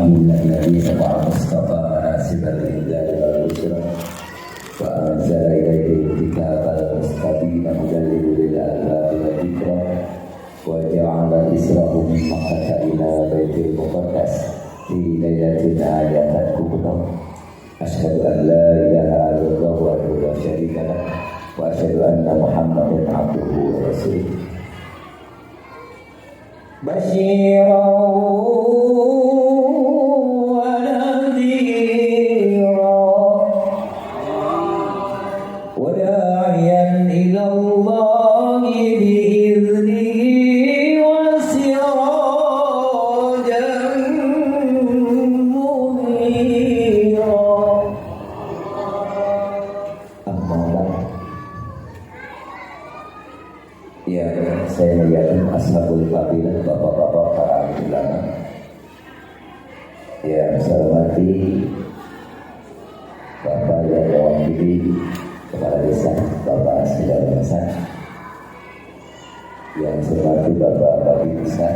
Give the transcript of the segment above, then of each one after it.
من الذي سمع مصطفى مناسب الإنزال والبشرى وأنزل إليه الكتاب المستبين هدى للألباب والذكرى وجعل إسره من مكة إلى بيت المقدس في ليلة آية الكبرى أشهد أن لا إله إلا الله وحده لا شريك له وأشهد أن محمدا عبده ورسوله بشيرا ونذيرا وداعيا إلى الله بإذنه وسراجا منيرا أما بعد ya saya yakin ashabul fadilah bapak-bapak para ulama yang saya hormati Bapak yang mewakili kepala desa Bapak Sidar Masa, yang saya hormati Bapak Babi Desa,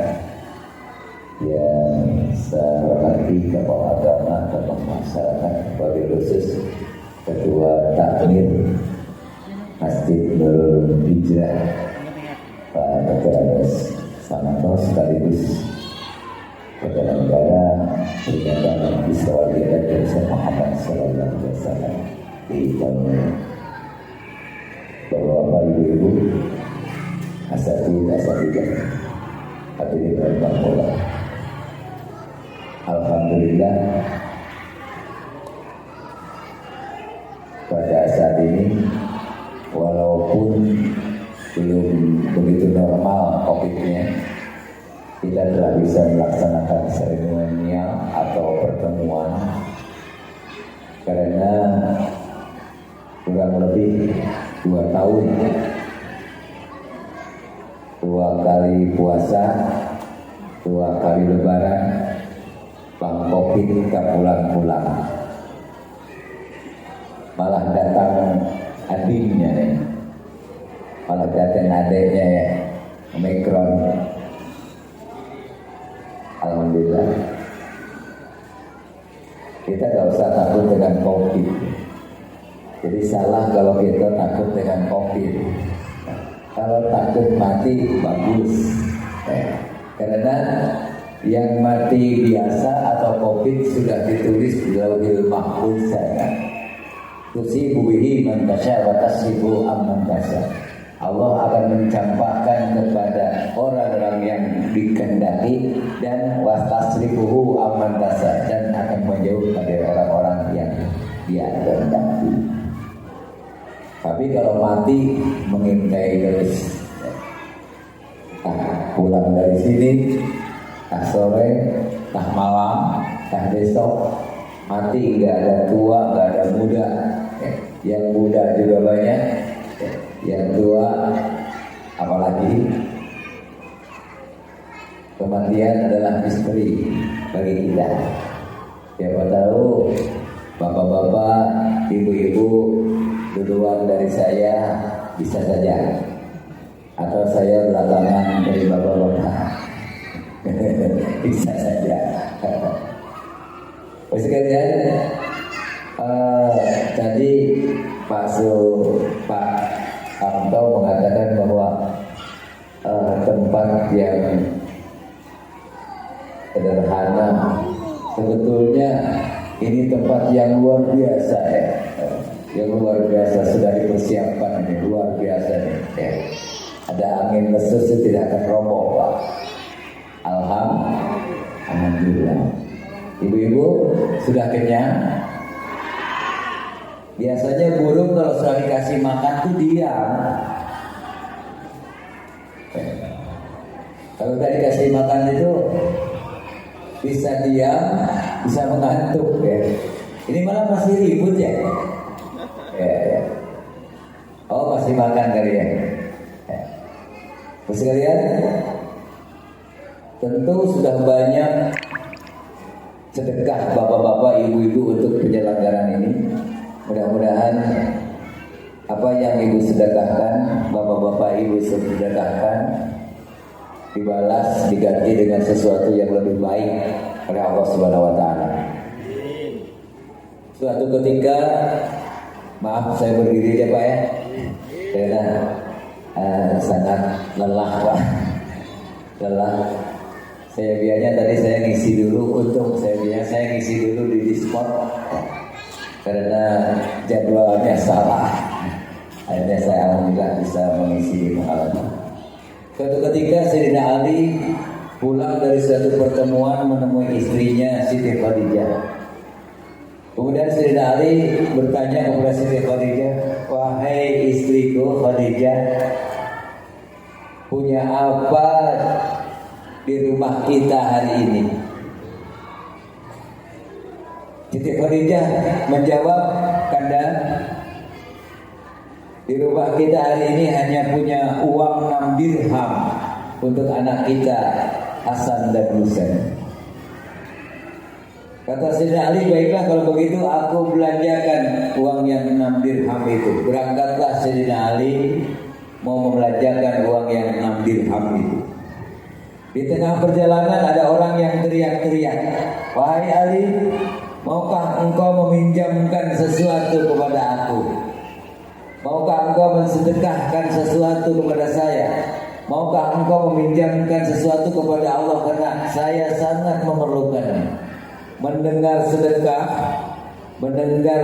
yang saya hormati tokoh agama, tokoh masyarakat, wabil khusus Ketua Takmir Masjid Nurul Hijrah Pak Dr. Agus Samanto sekaligus Perdana Negara Peringatan Isra Mi'raj Rasul Muhammad Sallallahu Alaihi Wasallam di tahun bahwa Bapak Ibu asatidah hadirin berbahagia. Alhamdulillah pada saat ini walaupun belum begitu normal COVID-nya, kita telah bisa melaksanakan seremonial atau pertemuan karena kurang lebih 2 tahun 2 kali puasa, 2 kali lebaran, Bang COVID tak pulang-pulang, malah datang adiknya nih, malah datang adiknya ya, Omikron. Alhamdulillah kita gak usah takut dengan COVID. Jadi salah kalau kita takut dengan COVID. Kalau takut mati bagus karena yang mati biasa atau COVID sudah ditulis di Lauhil Mahfuz sana. Tusibu bihi man tasya wa tasibu amman tasya. Allah akan mencampakkan kepada orang-orang yang dikehendaki dan wastasrifuhu amman tasya, dan akan menjauh dari orang-orang yang dia kehendaki. Tapi kalau mati mengintai terus, pulang dari sini, sore, malam, besok, mati nggak ada tua, nggak ada muda, yang muda juga banyak, yang tua apalagi. Kematian adalah misteri bagi kita. Siapa tahu bapak-bapak, ibu-ibu duluan dari saya, bisa saja, atau saya belakangan dari bapak-bapak. Bisa saja. Sekalian, tadi Pak Amto mengatakan bahwa tempat yang sederhana, sebetulnya ini tempat yang luar biasa ya, yang luar biasa, sudah dipersiapkan ini, luar biasa nih ya. Ada angin lesus tidak akan roboh Pak. Alhamdulillah. Ibu-ibu sudah kenyang? Biasanya burung kalau sudah dikasih makan tuh diam. Kalau tadi dikasih makan itu bisa diam, bisa mengantuk ya. Ini malah masih ribut ya. Oh, masih makan kali ya. Sekalian, tentu sudah banyak sedekah bapak-bapak, ibu-ibu untuk penyelenggaraan ini. Mudah-mudahan apa yang ibu sedekahkan, bapak-bapak ibu sedekahkan, dibalas, diganti dengan sesuatu yang lebih baik oleh Allah Subhanahu wa taala. Suatu ketika, maaf saya berdiri aja Pak ya, karena sangat lelah Pak, lelah. Saya biasanya tadi saya ngisi dulu, saya ngisi dulu di Discord karena jadwalnya salah. Akhirnya saya alhamdulillah bisa mengisi di malam. Suatu ketika Sayyidina Ali pulang dari suatu pertemuan menemui istrinya Siti Khadijah. Kemudian Sayyidina Ali bertanya kepada Siti Khadijah, "Wahai istriku Khadijah, punya apa di rumah kita hari ini?" Siti Khadijah menjawab, "Kanda, di rumah kita hari ini hanya punya uang 6 dirham untuk anak kita Hasan dan Husain." Kata Sayyidina Ali, "Baiklah kalau begitu aku belanjakan uang yang 6 dirham itu." Berangkatlah Sayyidina Ali mau membelanjakan uang yang 6 dirham itu. Di tengah perjalanan ada orang yang teriak-teriak, "Wahai Ali, maukah engkau meminjamkan sesuatu kepada aku? Maukah engkau mensedekahkan sesuatu kepada saya? Maukah engkau meminjamkan sesuatu kepada Allah karena saya sangat memerlukannya?" Mendengar sedekah, mendengar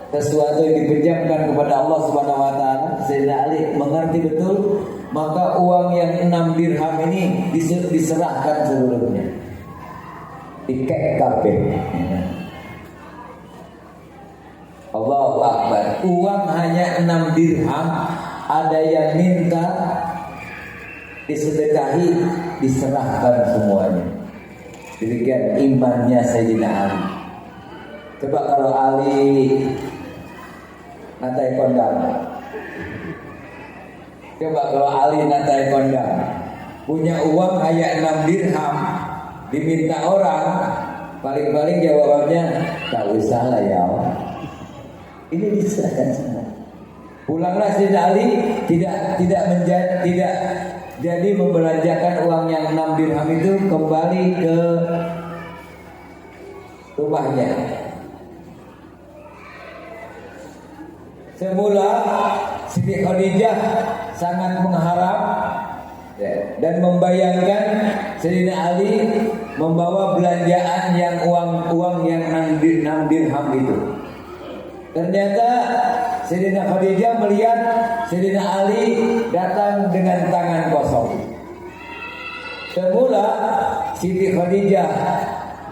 sesuatu yang dipinjamkan kepada Allah Subhanahu wa taala, Sayyidina Ali mengerti betul, maka uang yang 6 dirham ini diserahkan seluruhnya. Dikek kabeh. Allahu Akbar. Uang hanya 6 dirham, ada yang minta disedekahi, diserahkan semuanya. Demikian imannya Sayyidina Ali. Coba kalau Ali natai kondang, coba kalau Ali natai kondang, punya uang hanya 6 dirham, diminta orang, paling-paling jawabannya, "Tak usah lah ya." Ini diserahkan semua. Pulanglah Sayyidina Ali tidak jadi membelanjakan uang yang 6 dirham itu kembali ke rumahnya. Semula Siti Khadijah sangat mengharap dan membayangkan Sayyidina Ali membawa belanjaan yang uang yang 6 dirham itu. Ternyata Sayyidina Khadijah melihat Sayyidina Ali datang dengan tangan kosong. Semula Siti Khadijah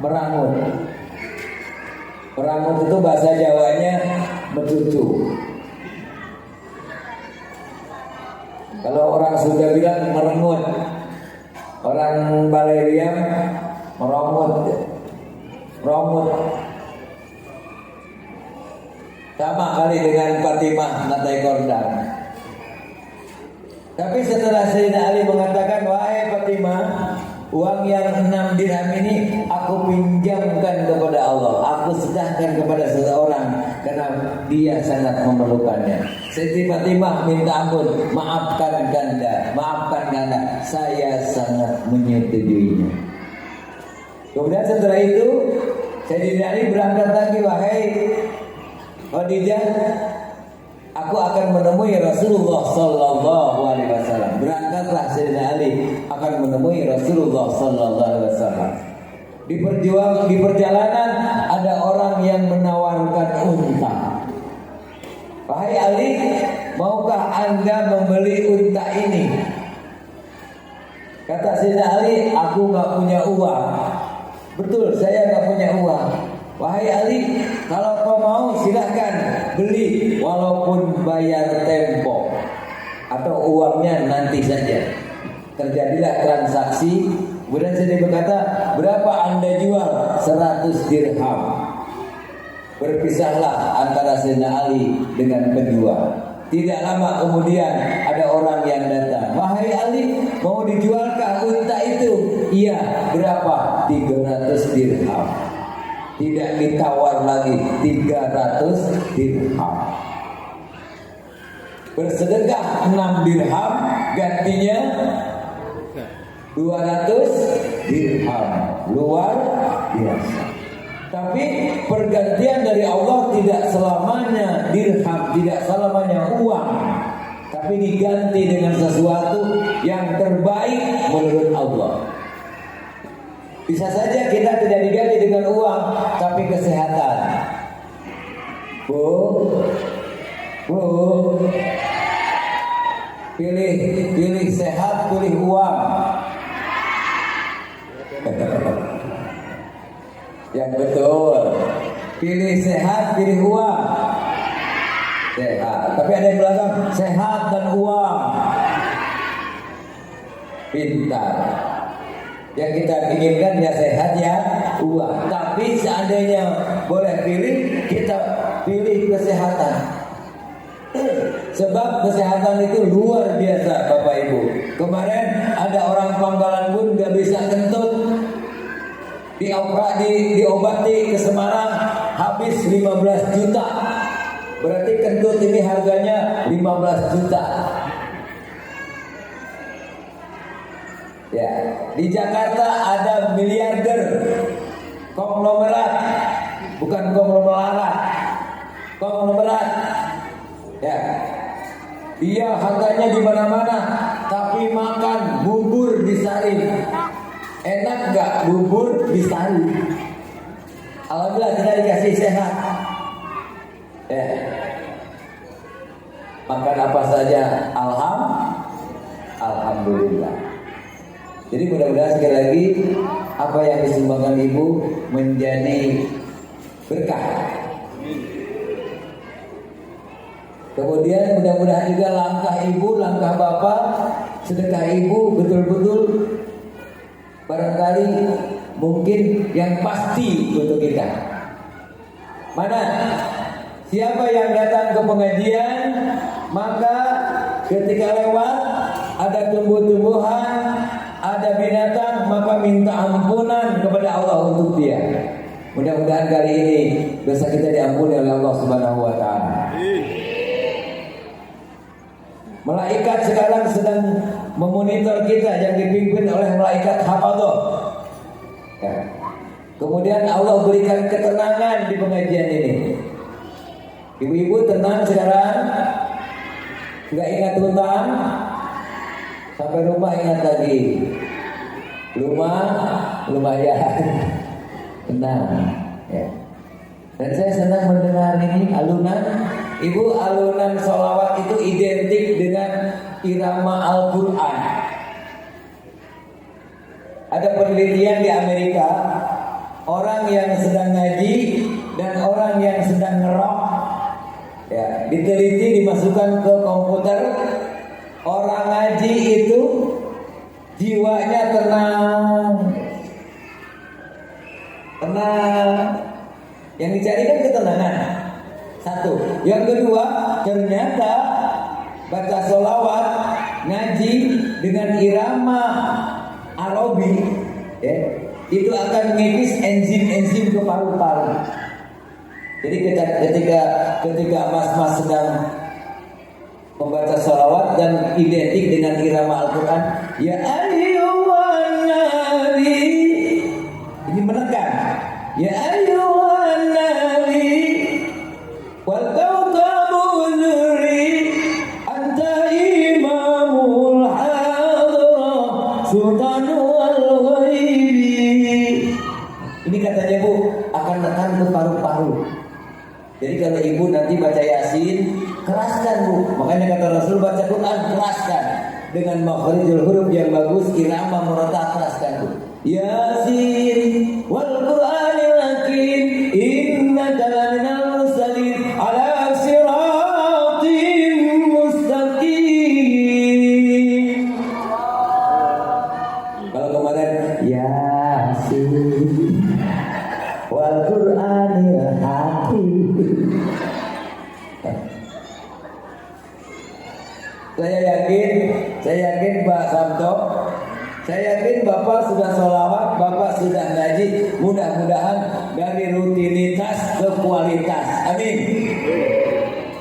merangut. Merangut itu bahasa Jawanya mecucu. Kalau orang Sunda bilang merengut, orang Baleriam meromut. Sama kali dengan Fatimah natai kondang. Tapi setelah Sayyidina Ali mengatakan, "Wahai Fatimah, uang yang 6 dirham ini aku pinjamkan kepada Allah, aku sedekahkan kepada seseorang karena dia sangat memerlukannya." Siti Fatimah minta ampun, maafkan Kanda, saya sangat menyetujuinya. Kemudian setelah itu Sayyidina Ali berangkat lagi, "Wahai Khadijah, aku akan menemui Rasulullah Sallallahu Alaihi Wasallam." Berangkatlah Sayyidina Ali akan menemui Rasulullah Sallallahu Alaihi Wasallam. Di perjalanan ada orang yang menawarkan unta. "Wahai Ali, maukah Anda membeli unta ini?" Kata Sayyidina Ali, "Aku nggak punya uang." Betul, saya nggak punya uang. "Wahai Ali, kalau kau mau silahkan beli walaupun bayar tempo atau uangnya nanti saja." Terjadilah transaksi. Kemudian saya berkata, "Berapa Anda jual?" 100 dirham. Berpisahlah antara Sayyidina Ali dengan penjual. Tidak lama kemudian ada orang yang datang. "Wahai Ali, mau dijualkah unta itu?" "Iya." "Berapa?" 300 dirham. Tidak ditawar lagi, 300 dirham. Bersedekah 6 dirham, gantinya 200 dirham, luar biasa. Tapi pergantian dari Allah tidak selamanya dirham, tidak selamanya uang, tapi diganti dengan sesuatu yang terbaik menurut Allah. Bisa saja kita tidak diganti dengan uang, tapi kesehatan. Bu, pilih sehat, pilih uang. Yang betul, pilih sehat, pilih uang. Sehat, tapi ada yang bilang sehat dan uang. Pintar. Yang kita inginkan ya sehat ya uang. Tapi seandainya boleh pilih, kita pilih kesehatan. Sebab kesehatan itu luar biasa Bapak Ibu. Kemarin ada orang Pangkalan Bun gak bisa kentut, diobati ke Semarang habis 15 juta. Berarti kentut ini harganya 15 juta. Ya, di Jakarta ada miliarder, konglomerat, bukan konglomerat, konglomerat. Ya, dia harganya di mana-mana, tapi makan bubur di Sari. Enak nggak bubur di Sari? Alhamdulillah kita dikasih sehat. Ya, makan apa saja, alhamdulillah. Jadi mudah-mudahan sekali lagi apa yang disumbangkan ibu menjadi berkah. Kemudian mudah-mudahan juga langkah ibu, langkah bapak, sedekah ibu betul-betul barangkali mungkin yang pasti untuk kita. Mana? Siapa yang datang ke pengajian, maka ketika lewat ada tumbuh-tumbuhan, ada binatang, maka minta ampunan kepada Allah untuk dia. Mudah-mudahan kali ini dosa kita diampuni oleh Allah Subhanahu wa taala. Malaikat sekarang sedang memonitor kita yang dipimpin oleh malaikat hafadzah. Ya. Kemudian Allah berikan ketenangan di pengajian ini. Ibu-ibu tenang sekarang, nggak ingat hutang. Sampai rumah ingat lagi, lumayan, tenang. Ya. Dan saya senang mendengar ini alunan. Ibu, alunan sholawat itu identik dengan irama Al-Quran. Ada penelitian di Amerika, orang yang sedang ngaji dan orang yang sedang ngerok, ya, diteliti, dimasukkan ke komputer. Orang ngaji itu jiwanya tenang. Yang dicari kan ketenangan. Satu. Yang kedua, ternyata baca sholawat, ngaji dengan irama Arabi, ya, itu akan mengikis enzim-enzim ke paru-paru. Jadi ketika mas-mas sedang membaca sholawat dan identik dengan irama Al-Quran, ya ayyuhan nabi, ini menekan, ya ayyuhan nabi, wal kawkabu dzuri, anta imamul hadrah, sultanul ghaibi. Ini katanya Bu akan menekan ke paru-paru. Jadi kalau ibu nanti baca Yasin, keraskan Bu. Makanya kata Rasul baca Quran keraskan dengan makhrijul huruf yang bagus, irama murattal, keraskan Bu. Yasin wal Qur'anil hakim, innaka laminal mursalin ala siratim mustaqim. Kalau kemarin Yasin wal Qur'anil hakim. Saya yakin Pak Sabto, saya yakin Bapak sudah sholawat, Bapak sudah ngaji. Mudah-mudahan dari rutinitas ke kualitas. Amin.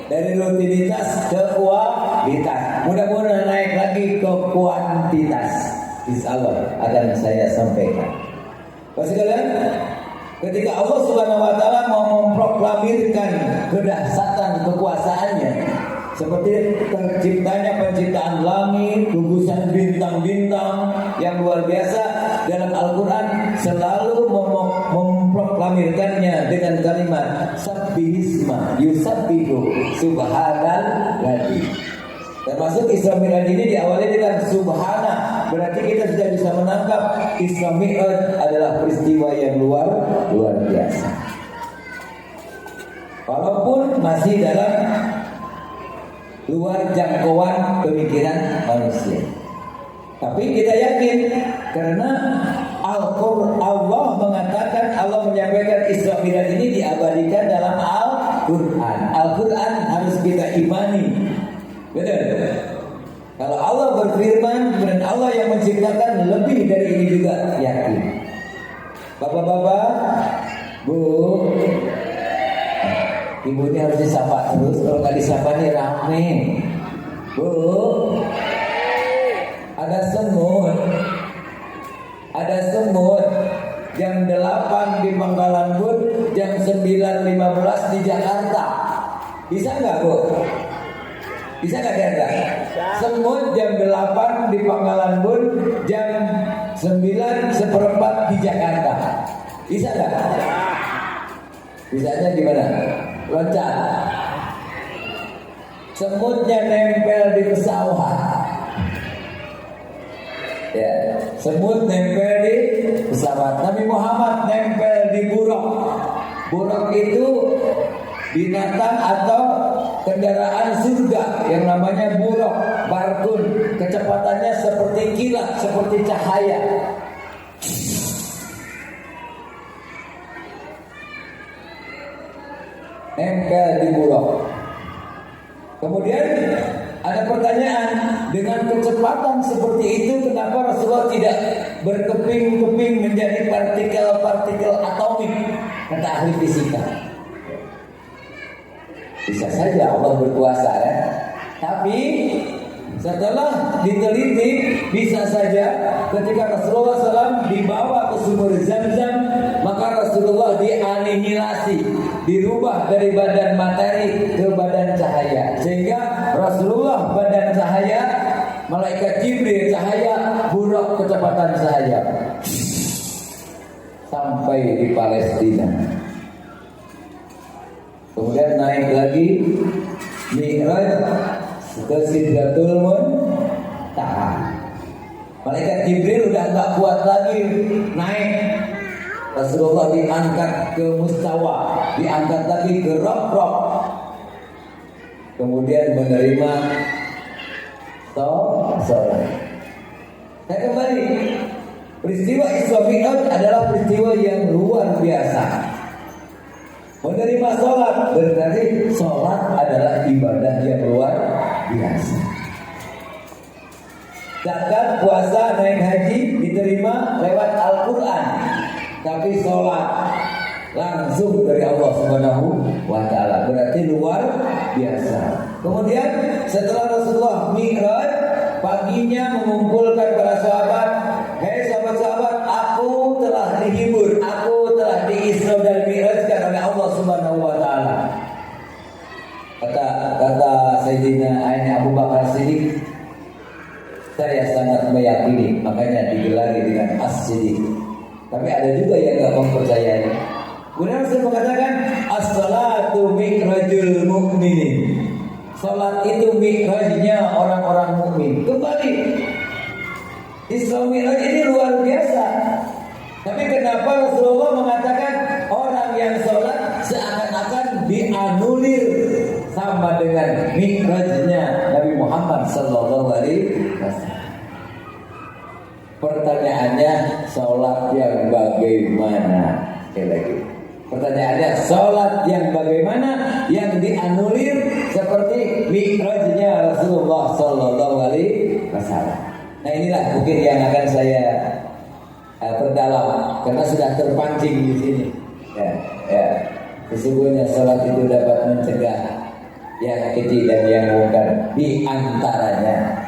Dari rutinitas ke kualitas. Mudah-mudahan naik lagi ke kuantitas. insyaallah akan saya sampaikan. Bapak sekalian, ketika Allah Subhanahu wa taala mau memproklamirkan kedahsyatan kekuasaannya, seperti terciptanya penciptaan langit, gugusan bintang-bintang yang luar biasa, dalam Al-Quran selalu memproklamirkannya dengan kalimat sabbihisma yusabbihu subhanalladzi. Termasuk Isra Mi'raj ini diawali dengan subhana. Berarti kita sudah bisa menangkap Isra Mi'raj adalah peristiwa yang luar biasa. Walaupun masih dalam luar jangkauan pemikiran manusia, tapi kita yakin karena Allah mengatakan, Allah menyampaikan Isra Mi'raj ini diabadikan dalam Al-Quran. Al-Quran harus kita imani. Betul. Kalau Allah berfirman dan Allah yang menciptakan, lebih dari ini juga yakin. Bapak-bapak, Bu, ibunya harus disapa terus. Kalau nggak disapa nih rame. Bu, ada semut jam 8 di Pangkalan Bun, jam 9.15 di Jakarta. Bisa nggak, Bu? Bisa nggak Denda? Semut jam 8 di Pangkalan Bun, jam 9:15 di Jakarta. Bisa nggak? Bisanya gimana? Loncat. Semutnya nempel di pesawat. Ya, semut nempel di pesawat. Nabi Muhammad nempel di buruk. Buruk itu binatang atau kendaraan surga yang namanya buruk, barkun. Kecepatannya seperti kilat, seperti cahaya. Nempel di buruk. Kemudian ada pertanyaan, dengan kecepatan seperti itu kenapa Rasulullah tidak berkeping-keping menjadi partikel-partikel atomik? Kata ahli fisika. Bisa saja Allah berkuasa ya. Tapi setelah diteliti, bisa saja ketika Rasulullah SAW dibawa ke sumur Zam-Zam, maka Rasulullah dianihilasi, dirubah dari badan materi ke badan cahaya, sehingga Rasulullah badan cahaya, malaikat Jibril cahaya, buruk kecepatan cahaya, sampai di Palestina. Kemudian naik lagi Mi'raj ke Sidratul Muntaha. Malaikat Jibril udah gak kuat lagi naik. Rasulullah diangkat ke Mustawa, diangkat lagi ke Rok-Rok. Kemudian menerima sholat. Saya kembali, peristiwa Isra Mi'raj adalah peristiwa yang luar biasa. Menerima sholat berarti sholat adalah ibadah yang luar biasa. Zakat, puasa, naik haji diterima lewat Al-Quran, tapi sholat langsung dari Allah Subhanahu wa Ta'ala, berarti luar biasa. Kemudian setelah Rasulullah Mi'raj, paginya mengumpulkan para sahabat, hei sahabat-sahabat, aku telah dihibur, aku telah diisra dan mi'rajkan oleh Allah Subhanahu wa Ta'ala. Kata Sayyidina Abu Bakar Siddiq, saya sangat meyakini, makanya digelari dengan As-Siddiq. Tapi ada juga yang gak mempercayai. Kemudian Rasul mengatakan, as-salatu mi'rajul mu'minin. Salat itu mi'rajnya orang-orang mukmin. Kembali, Isra Mi'raj ini luar biasa. Tapi kenapa Rasulullah mengatakan orang yang sholat seakan-akan dianulir sama dengan mi'rajnya Nabi Muhammad sallallahu alaihi wasallam? Pertanyaannya, sholat yang bagaimana? Sekali lagi, pertanyaannya, sholat yang bagaimana yang dianulir seperti mi'rajnya Rasulullah sallallahu alaihi wasallam? Nah, inilah mungkin yang akan saya perdalam karena sudah terpancing di sini. Ya. Sesungguhnya sholat itu dapat mencegah yang keji dan yang mungkar. Di antaranya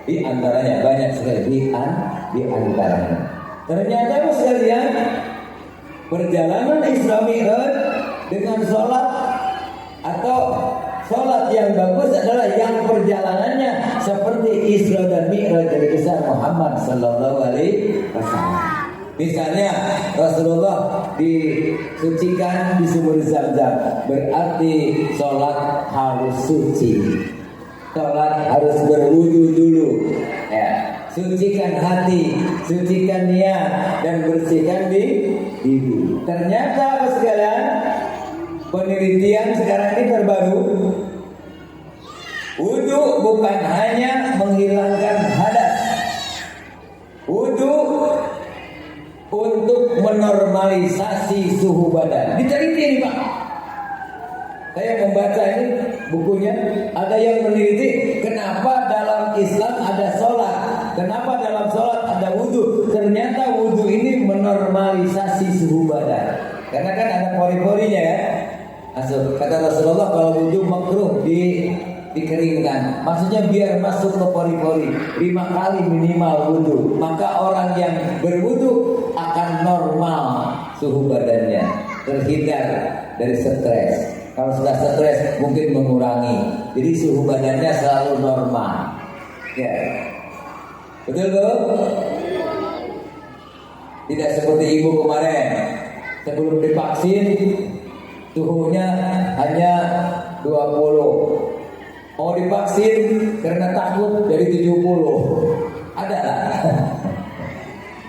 Di antaranya banyak sekali di antaranya. Ternyata sekalian, perjalanan Isra Mi'raj dengan sholat atau sholat yang bagus adalah yang perjalanannya seperti Isra dan Mi'raj dari besar Muhammad Sallallahu Alaihi Wasallam. Misalnya Rasulullah disucikan di sumur Zam-Zam, berarti sholat harus suci, sholat harus berwudu dulu, ya. Sucikan hati, sucikan niat, dan bersihkan diri. Ternyata apa sekalian, penelitian sekarang ini terbaru, wudu bukan hanya menghilangkan hadas, wudu untuk menormalisasi suhu badan. Diteliti ini Pak. Saya membaca ini bukunya, ada yang meneliti kenapa dalam Islam ada sholat, kenapa dalam sholat ada wudhu. Ternyata wudhu ini menormalisasi suhu badan, karena kan ada pori-porinya ya. Kata Rasulullah kalau wudhu makruh dikeringkan, maksudnya biar masuk ke pori-pori 5 kali minimal wudhu, maka orang yang berwudhu akan normal suhu badannya, terhindar dari stres. Kalau sudah stres mungkin mengurangi, jadi suhu badannya selalu normal. Ya, betul Bu? Tidak seperti ibu kemarin sebelum divaksin suhunya hanya 20. Mau divaksin karena takut dari 70. Ada lah.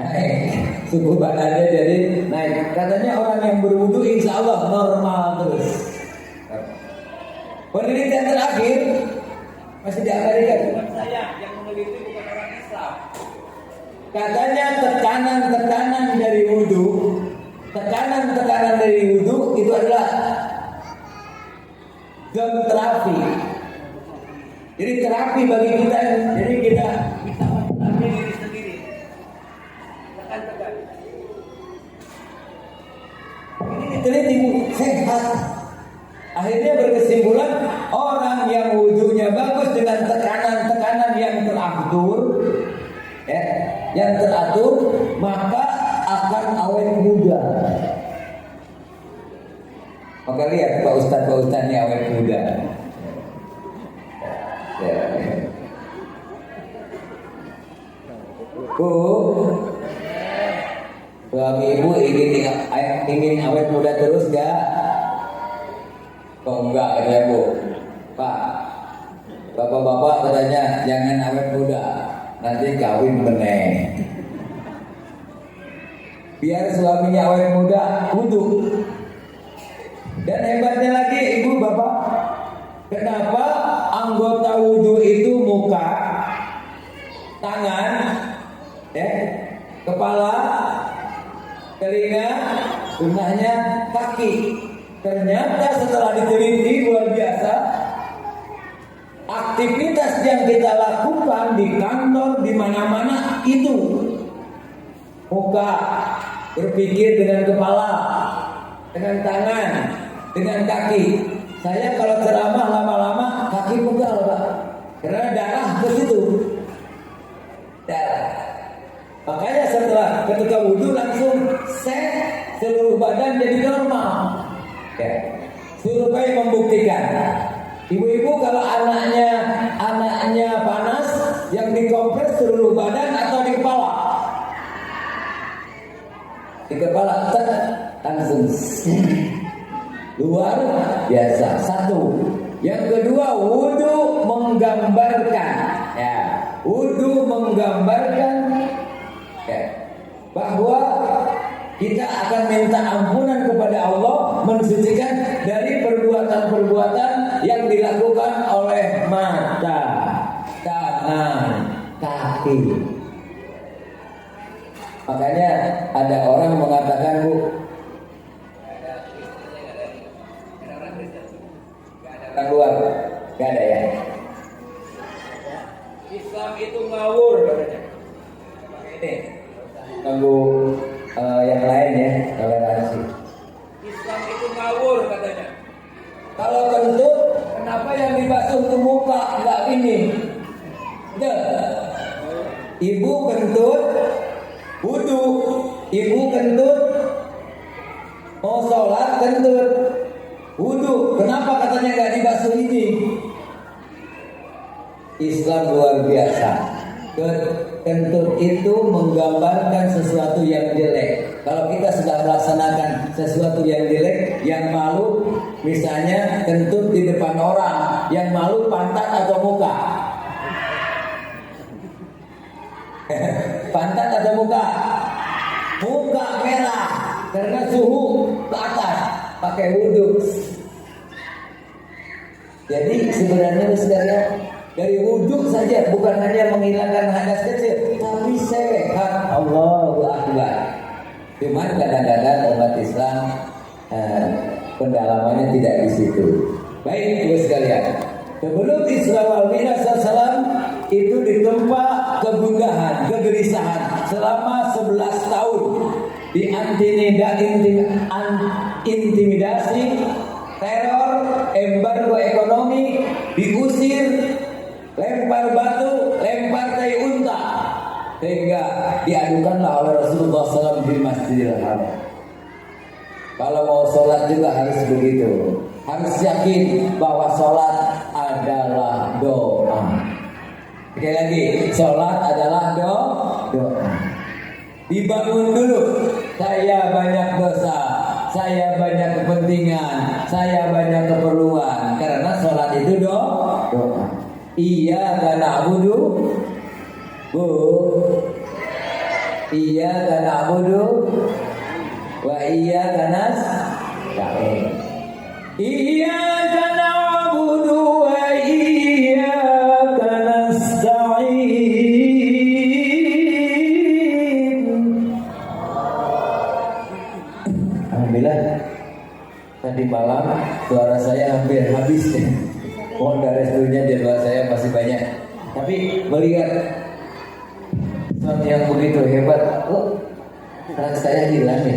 Naik suhu badannya jadi naik. Katanya orang yang berwudu insya Allah normal terus. Penelitian terakhir masih di Amerika. Bukan saya yang meneliti, bukan orang Islam. Katanya tekanan dari wudu, tekanan dari wudu itu adalah zon terapi. Jadi terapi bagi kita, jadi kita menangani diri sendiri. Tekan. Ini diteliti sehat. Akhirnya berkesimpulan orang yang wudunya bagus dengan tekanan yang teratur, ya, yang teratur, maka akan awet muda. Maka lihat Pak Ustadz-nya awet muda. Ya. Bu, suami ibu ingin awet muda terus gak? Oh enggak ya Bu. Pak, bapak-bapak katanya jangan awet muda, nanti kawin meneh. Biar suaminya awet muda, wudu. Dan hebatnya lagi ibu bapak, kenapa anggota wudu itu muka, tangan, ya, kepala, telinga, sunnahnya kaki. Ternyata setelah diteliti luar biasa, aktivitas yang kita lakukan di kantor, di mana-mana itu muka, berpikir dengan kepala, dengan tangan, dengan kaki. Saya kalau ceramah lama-lama kaki pegal Pak, karena darah ke situ. Darah. Makanya setelah ketika wudhu langsung set seluruh badan jadi normal. Ya. Survei membuktikan ibu-ibu kalau anaknya panas, yang dikompres seluruh badan atau di kepala? Di kepala langsung luar biasa. Satu. Yang kedua, wudu menggambarkan, ya, wudu menggambarkan, ya, bahwa kita akan minta ampunan kepada Allah, mensucikan dari perbuatan-perbuatan yang dilakukan oleh mata, tangan, kaki. Makanya ada orang mengatakan Bu, orang luar, gak ada ya. Islam itu ngawur katanya. Ini ganggu yang lain ya, toleransi. Islam itu ngawur katanya. Kalau kentut, kenapa yang dibasuh ke muka, enggak ini? Udah. Ibu kentut wudu, ibu kentut mau sholat kentut wudu. Kenapa katanya nggak dibasuh ini? Islam luar biasa. Kentut itu menggambarkan sesuatu yang jelek. Kalau kita sudah melaksanakan sesuatu yang jelek, yang malu, misalnya kentut di depan orang, yang malu pantat atau muka? Pantat atau muka? Muka merah karena suhu ke atas pakai wudhu. Jadi sebenarnya sekalian, dari wudhu saja bukan hanya menghilangkan hadas kecil, tapi sehat. Allahu Akbar. Cuman kadang-kadang umat Islam pendalamannya tidak di situ. Baik ibu sekalian, sebelum Isra wal Mi'raj SAW itu ditempa kegundahan, kegelisahan selama 11 tahun, intimidasi, teror, embargo ekonomi, diusir, lempar batu, lempar tai unta, sehingga diadukanlah oleh Rasulullah SAW di Masjidil Haram. Kalau mau sholat juga harus begitu, harus yakin bahwa sholat adalah doa. Sekali lagi, sholat adalah doa. Dibangun dulu. Saya banyak dosa, saya banyak kepentingan, saya banyak keperluan. Karena sholat itu doa. Iyyaka na'budu, Bu. Iyyaka na'budu wa iyyaka nasta'in. Iyyaka na'budu wa iyyaka nasta'in. Alhamdulillah, tadi malam suara saya hampir habis. Mohon restunya, jadwal saya masih banyak. Tapi melihat sesuatu yang begitu hebat, rasa saya hilang ya.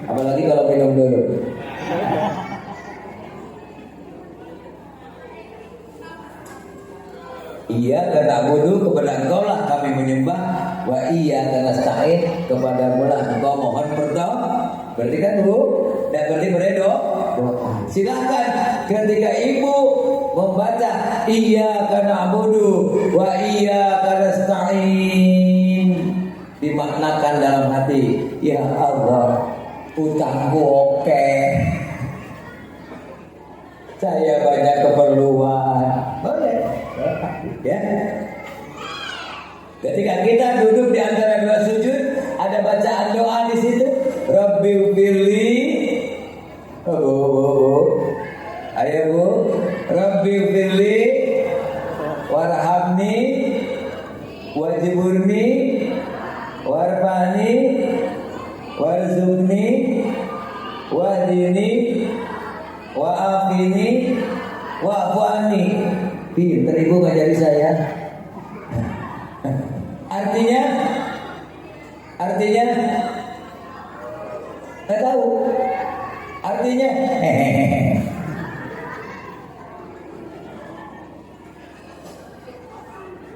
Apalagi kalau minum dulu. Iya karena abudu, kepada Engkau lah kami menyembah. Wa iya karena nasta'in, kepadamu lah Engkau mohon berdoa. Berarti kan Bu, dan berarti berdoa. Silakan ketika ibu membaca iya karena abudu wa iya karena nasta'in, dimaknakan dalam hati, ya Allah, utangku oke, saya banyak keperluan. Boleh ya. Ketika kita duduk di antara dua sujud, ada bacaan doa di situ. Rabbighfirli, ayo Bu, Rabbighfirli warhamni wajburni warfani warzuqni wahdini wa'afini wa'fu'ani. Pinter ibu ngajari saya. Artinya nggak tahu. Artinya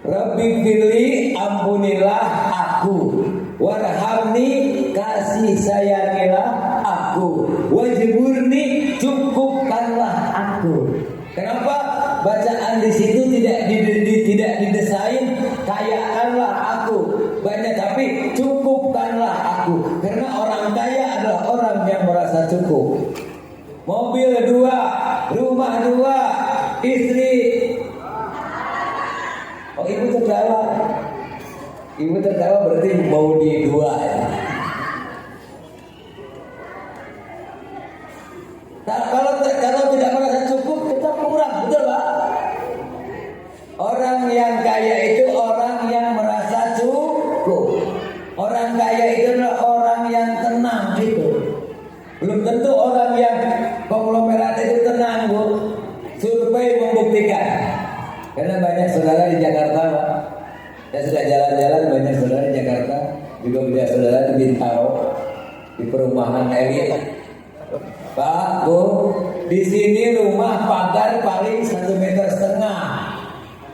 Rabbighfirli, ampunilah aku, warhamni, kasih sayangilah aku, wajburni, cukupkanlah aku. Kenapa bacaan di situ tidak didesain kayakanlah aku banyak, tapi cukupkanlah aku. Karena orang kaya adalah orang yang merasa cukup. Mobil 2, rumah 2, istri. Oh, ibu tertawa. Ibu tertawa berarti mau di 2 ya. Kalau tidak merasa cukup, kita kurang, betul Pak? Orang yang kaya itu orang yang merasa cukup. Orang kaya itu adalah orang yang tenang itu. Belum tentu orang yang konglomerat itu tenang, Bu. Survei membuktikan. Karena banyak saudara di Jakarta, Pak. Saya sudah jalan-jalan, banyak saudara di Jakarta, juga banyak saudara di Bintaro, di perumahan elit. Pak, Bu, di sini rumah pagar paling 1,5 meter.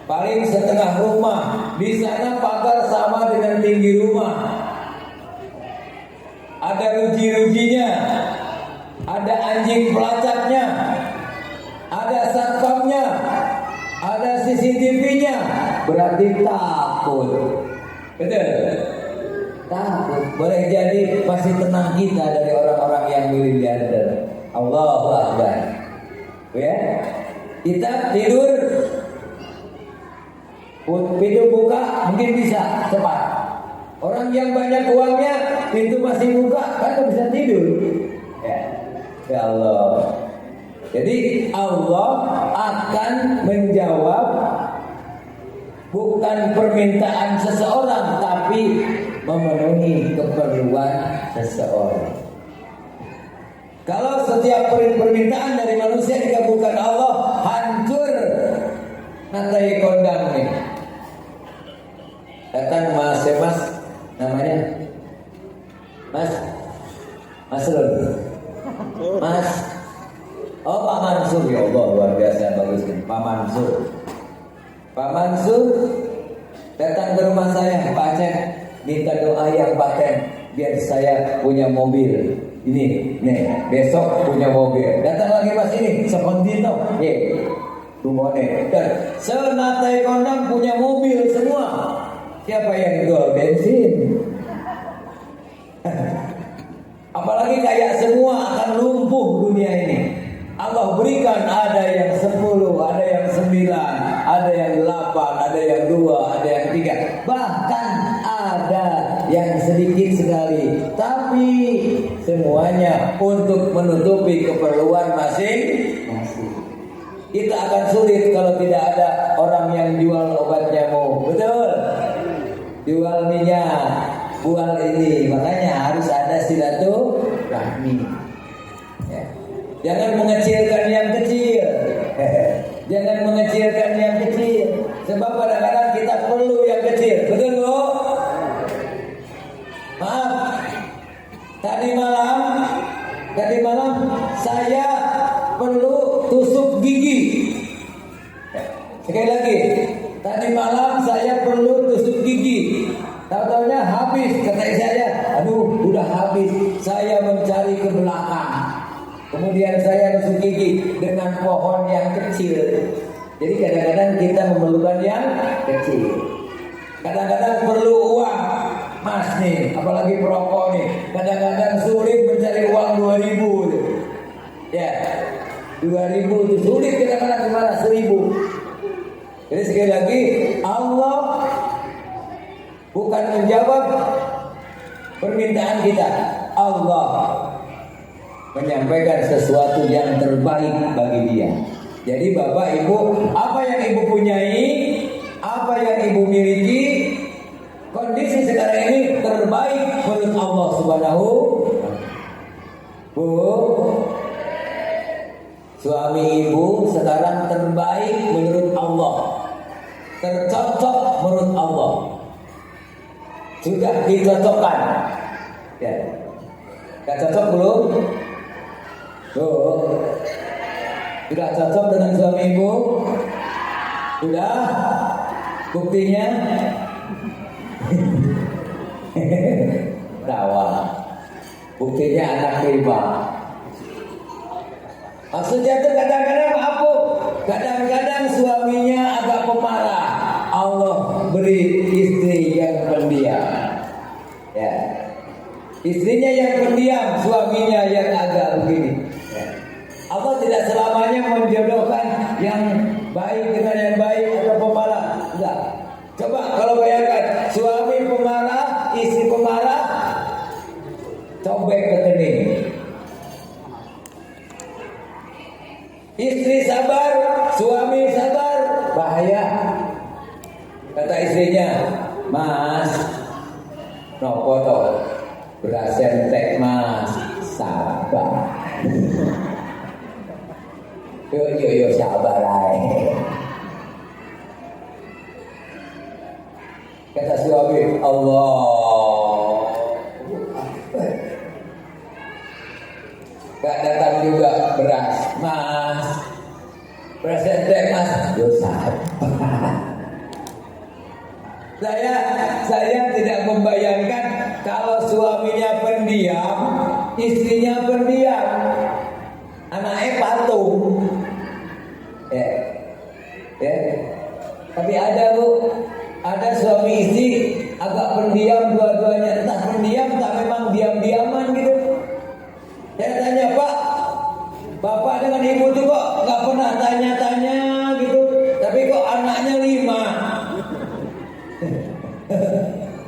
paling setengah rumah. Di sana pagar sama dengan tinggi rumah. Ada ruji-rujinya, ada anjing pelacaknya, ada satpamnya, ada CCTV-nya. Berarti takut. Betul? Takut. Boleh jadi pasti tenang kita dari orang-orang yang miliarder. Allahu Akbar. Ya, kita tidur, pintu buka mungkin bisa cepat. Orang yang banyak uangnya, pintu masih buka kan bisa tidur. Ya Allah. Jadi Allah akan menjawab bukan permintaan seseorang, tapi memenuhi keperluan seseorang. Kalau setiap permintaan dari manusia dikabulkan Allah, hancur nanti kondang nih. Datang mas namanya Mas oh Pak Mansur, ya Allah luar biasa bagus nih. Pak Mansur datang ke rumah saya, Pak Aceh, minta doa yang paten biar saya punya mobil. Ini, nih, besok punya mobil. Datang lagi mas ini, sepondino, rumahnya. Dan senatai kondang punya mobil semua. Siapa yang jual bensin? Apalagi kayak semua akan lumpuh dunia ini. Allah berikan ada yang 10, ada yang 9, ada yang 8, ada yang 2, ada yang 3. Bahkan ada yang sedikit sekali. Tapi semuanya untuk menutupi keperluan masing-masing. Kita akan sulit kalau tidak ada orang yang jual obat nyamuk. Betul? Jual minyak, jual ini. Makanya harus ada silaturahmi. Ya. Jangan mengecilkan yang kecil. Jangan mengecilkan yang kecil. Sebab kadang-kadang kita perlu yang kecil. Betul, Bu? Maaf. Tadi malam saya perlu tusuk gigi. Sekali lagi. Tadi malam saya perlu tusuk gigi. Tahu-tahunya habis. Kata saya, aduh udah habis. Saya mencari ke belakang. Kemudian saya tusuk gigi dengan pohon yang kecil. Jadi kadang-kadang kita memerlukan yang kecil. Kadang-kadang perlu uang, mas nih, apalagi perokok nih. Kadang-kadang sulit mencari uang 2.000. Ya, 2.000 itu sulit kadang-kadang gimana 1.000. Jadi sekali lagi Allah bukan menjawab permintaan kita. Allah menyampaikan sesuatu yang terbaik bagi dia. Jadi Bapak Ibu, apa yang Ibu punyai, apa yang Ibu miliki, kondisi sekarang ini terbaik menurut Allah Subhanahu. Bu, suami Ibu sekarang terbaik menurut Allah, tercocok menurut Allah, sudah dicocokkan. Ya, gak cocok belum? Tuh, sudah cocok dengan suami Ibu? Sudah? Buktinya? Dakwah. Buktinya anak 5. Maksudnya itu kadang-kadang apa? Kadang-kadang suaminya agak pemarah. Allah beri istri yang pendiam. Ya. Istrinya yang pendiam, suaminya yang agak begini. Ya. Allah tidak selamanya menjodohkan yang baik dengan yang baik atau pemarah. Enggak. Coba kalau bayangkan suami pemarah, istri pemarah, cobek ke kening. Istri sabar, suami sabar, bahaya. Kata istrinya, Mas, nopo toh, beras entek Mas, sabar. Yo sabar aja. Kata suami, Allah. Gak datang juga beras, Mas. Beras entek Mas, yo sabar. Saya tidak membayangkan kalau suaminya pendiam, istrinya pendiam, anaknya patung. Ya. Tapi ada Bu, ada suami istri agak pendiam dua-duanya, entah pendiam entah memang diam-diaman gitu. Saya tanya, Pak, Bapak dengan Ibu tuh kok nggak pernah tanya-tanya gitu, tapi kok anaknya 5.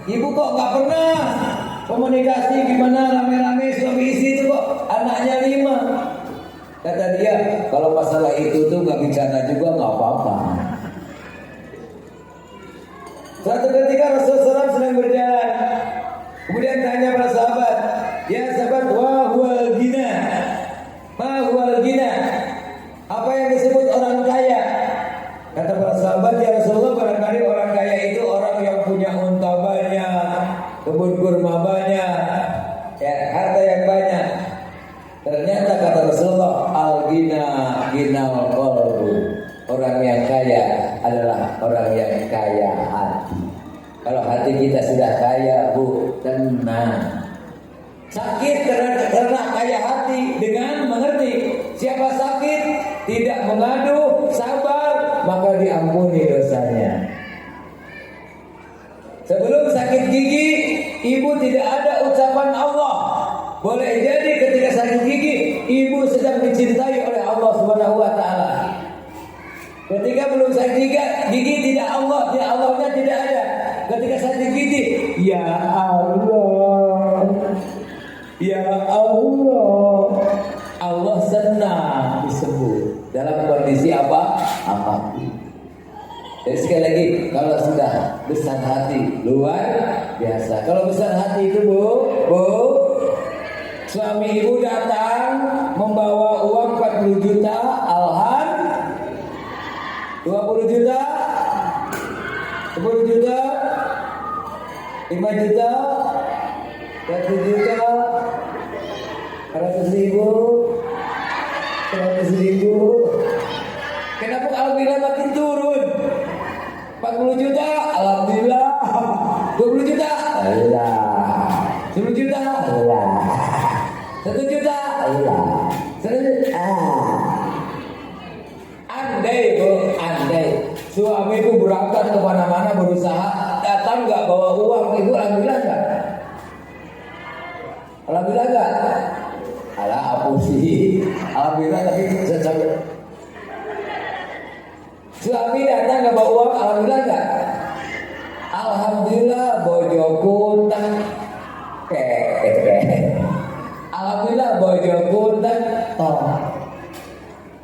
Ibu kok nggak pernah komunikasi gimana rame-rame suami istri itu kok anaknya 5. Kata dia, kalau masalah itu tuh nggak bicara juga nggak apa-apa. Suatu ketika Rasulullah SAW sedang berjalan, kemudian tanya para sahabat, ya sahabat, ma huwal gina? Apa yang disebut orang kaya? Kata para sahabat, ya Rasulullah, barangkali orang kaya itu orang yang punya unta banyak, kebun kurma banyak, ya harta yang banyak. Ternyata kata Rasulullah, ginal qalbu. Orang yang kaya adalah orang yang kaya hati. Kalau hati kita sudah kaya, Bu, tenang. Sakit karena kaya hati dengan mengerti. Siapa sakit tidak mengadu, sabar, maka diampuni dosanya. Sebelum sakit gigi, ibu tidak ada ucapan Allah. Boleh jadi ketika sakit gigi, ibu sedang dicintai oleh Allah Subhanahu wa taala. Ketika belum sakit gigi tidak Allahnya tidak ada. Ketika sakit gigi, ya Allah, Allah senang disebut dalam kondisi apa? Apapun. Jadi sekali lagi, kalau sudah besar hati luar biasa. Kalau besar hati itu Bu, suami ibu datang membawa uang 40 juta, 20 juta, 10 juta, 5 juta, 1 juta, 100 ribu, 100 ribu. Kenapa alhamdulillah makin turun? 40 juta, alhamdulillah. 20 juta, alhamdulillah. 10 juta, alhamdulillah. 1 juta, alhamdulillah. 1 juta. Andai suami itu berangkat kemana-mana berusaha, datang nggak bawa uang, ibu alhamdulillah nggak? Alhamdulillah nggak? Alah apa sih? Alhamdulillah, tapi sampai suami datang nggak bawa uang, alhamdulillah nggak? Alhamdulillah bojoku tak alhamdulillah bojoku tak toh.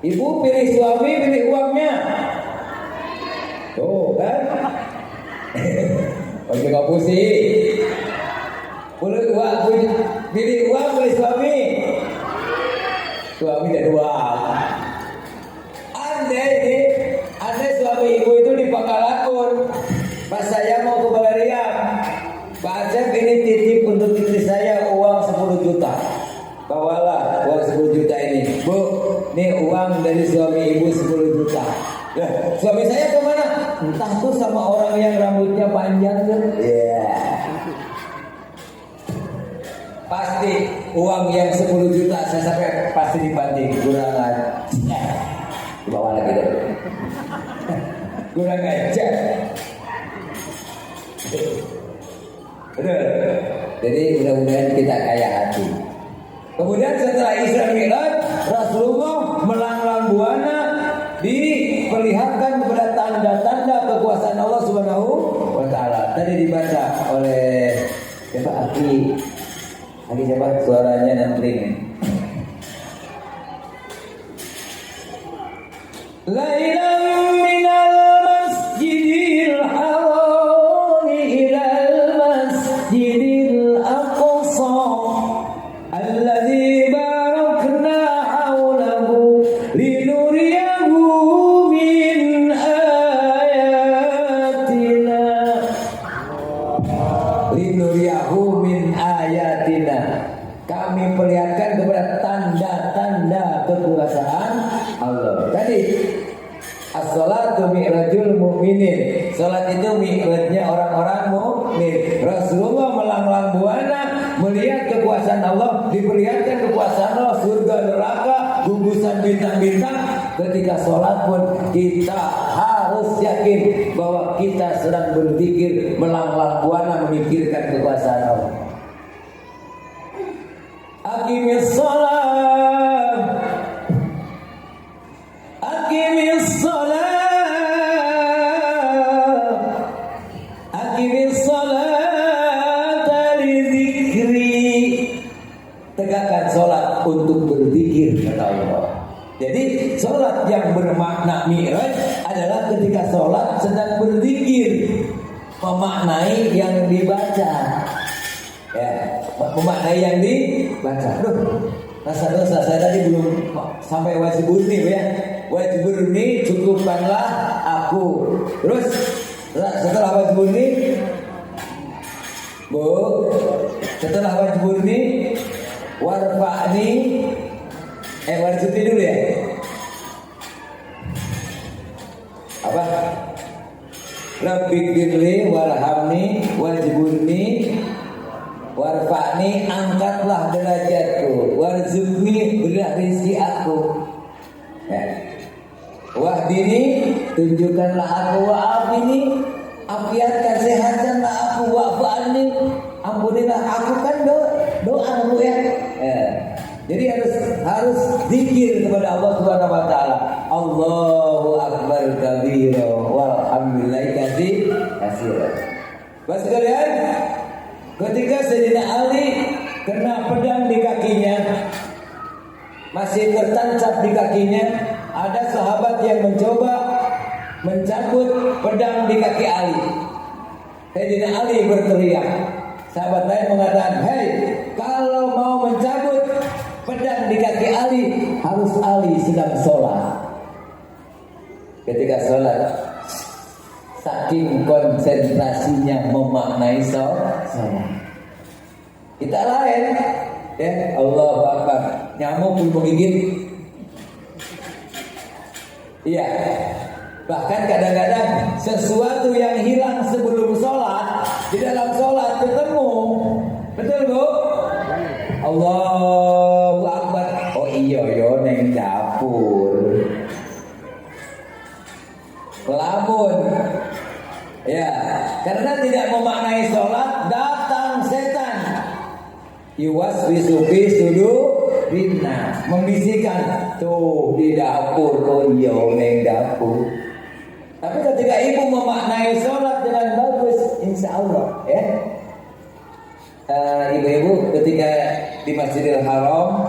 Ibu pilih suami, pilih uangnya. Tuh kan? Oke gak pusing. Pilih uang, pilih suami. Suami dan uang. Andai suami ibu itu di Pangkalakun. Pas saya mau ke Balariam, Pak Acep ini titip untuk istri saya uang 10 juta. Bawalah uang 10 juta ini, Bu. Ini uang dari suami ibu 10 juta. Lah, suami saya kemana? Entah tuh sama orang yang rambutnya panjang kan? Pasti uang yang 10 juta saya sampai pasti dibanding kurangan. Dibawa lagi deh. Kurang aja. Betul. Jadi mudah-mudahan kita kaya hati. Kemudian setelah Isra Mi'raj, Rasulullah melanglang buana diperlihatkan kepada tanda-tanda kekuasaan Allah Subhanahu wa taala. Tadi dibaca oleh siapa? Aki siapa? Suaranya nantring. Lailan minal masjidil haram ilal masjidil aqsa alladzi barakna haulahu linuriyahu min ayatina. Kami perlihatkan kepada tanda-tanda kekuasaan Allah. Tadi As-sholatu mi'rajul mu'minin. Salat itu mi'rajnya orang-orang mukmin. Rasulullah melanglang buana melihat kekuasaan Allah, diperlihatkan kekuasaan Allah, surga neraka, gugusan bintang-bintang. Ketika sholat pun kita harus yakin bahwa kita sedang berzikir, melanglang buana memikirkan kekuasaan Allah. Aqimis sholat, aqimis sholat, aqimis sholat li dzikri. Tegakkan sholat untuk berzikir, kata Allah. Jadi sholat yang bermakna mi'raj adalah ketika sholat sedang berzikir, memaknai yang dibaca, ya, memaknai yang dibaca. Aduh, rasa dosa saya tadi belum sampai wajiburni, ya. Wajiburni cukupkanlah aku. Terus setelah wajiburni, Bu, setelah wajiburni warfa'ni, warjuti dulu ya. Apa? Rabbi gfirli warhamni wajburni warfa'ni, angkatlah derajatku, warzuqni, berilah rezeki aku, ya. Wahdini, tunjukkanlah aku, wa'afini, afiatkan, sehatkanlah aku, wa'fa'ni, ampunilah aku. Kan doa Bu, ya. Jadi harus zikir kepada Allah Subhanahu wa taala. Allahu akbar kabira walhamdulillahi katsira. Bapak sekalian, ketika Sayyidina Ali kena pedang di kakinya, masih tertancap di kakinya, ada sahabat yang mencoba mencabut pedang di kaki Ali. Sayyidina Ali berteriak. Sahabat lain mengatakan, "Hei, kalau mau mencabut pedang di kaki Ali, harus Ali sedang sholat." Ketika sholat, saking konsentrasinya memaknai sholat, kita lain, ya, Allahu Akbar, nyamuk pun menggigit. Iya, bahkan kadang-kadang sesuatu yang hilang sebelum sholat, di dalam sholat ketemu. Betul Bu? Allahu Akbar. Oh iya yo neng dapur. Lamun. Ya, karena tidak memaknai sholat, datang setan. Yuwaswisu fi sudurina, membisikkan, tuh di dapur. Oh iya neng dapur. Tapi ketika ibu memaknai sholat dengan bagus, insya Allah, ya. Ibu-ibu ketika di Masjidil Haram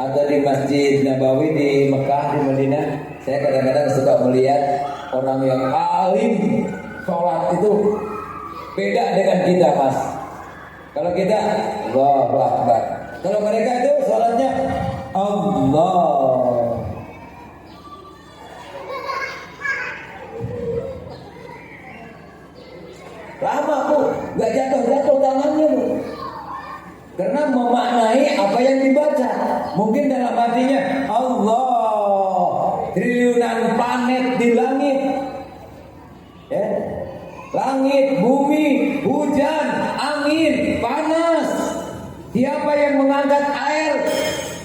atau di Masjid Nabawi di Mekah, di Madinah, saya kadang-kadang suka melihat orang yang alim sholat itu beda dengan kita, Mas. Kalau kita Allahu Akbar, kalau mereka itu sholatnya Allah. Lama Bu, gak jatuh-jatuh tangannya Bu, karena memaknai apa yang dibaca. Mungkin dalam hatinya Allah, triliunan planet di langit, ya, langit, bumi, hujan, angin, panas. Siapa yang mengangkat air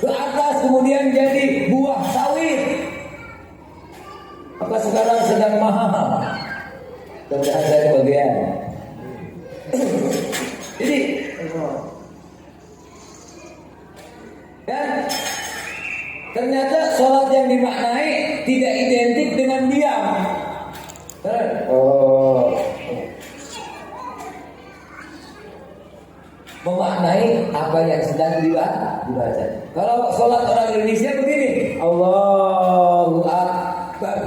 ke atas kemudian jadi buah sawit? Maka sekarang sedang mahal. Kerjaan saya bagian. Jadi dan ternyata sholat yang dimaknai tidak identik dengan diam. Memaknai apa yang sedang dibaca. Kalau sholat orang Indonesia begini, Allahu Akbar,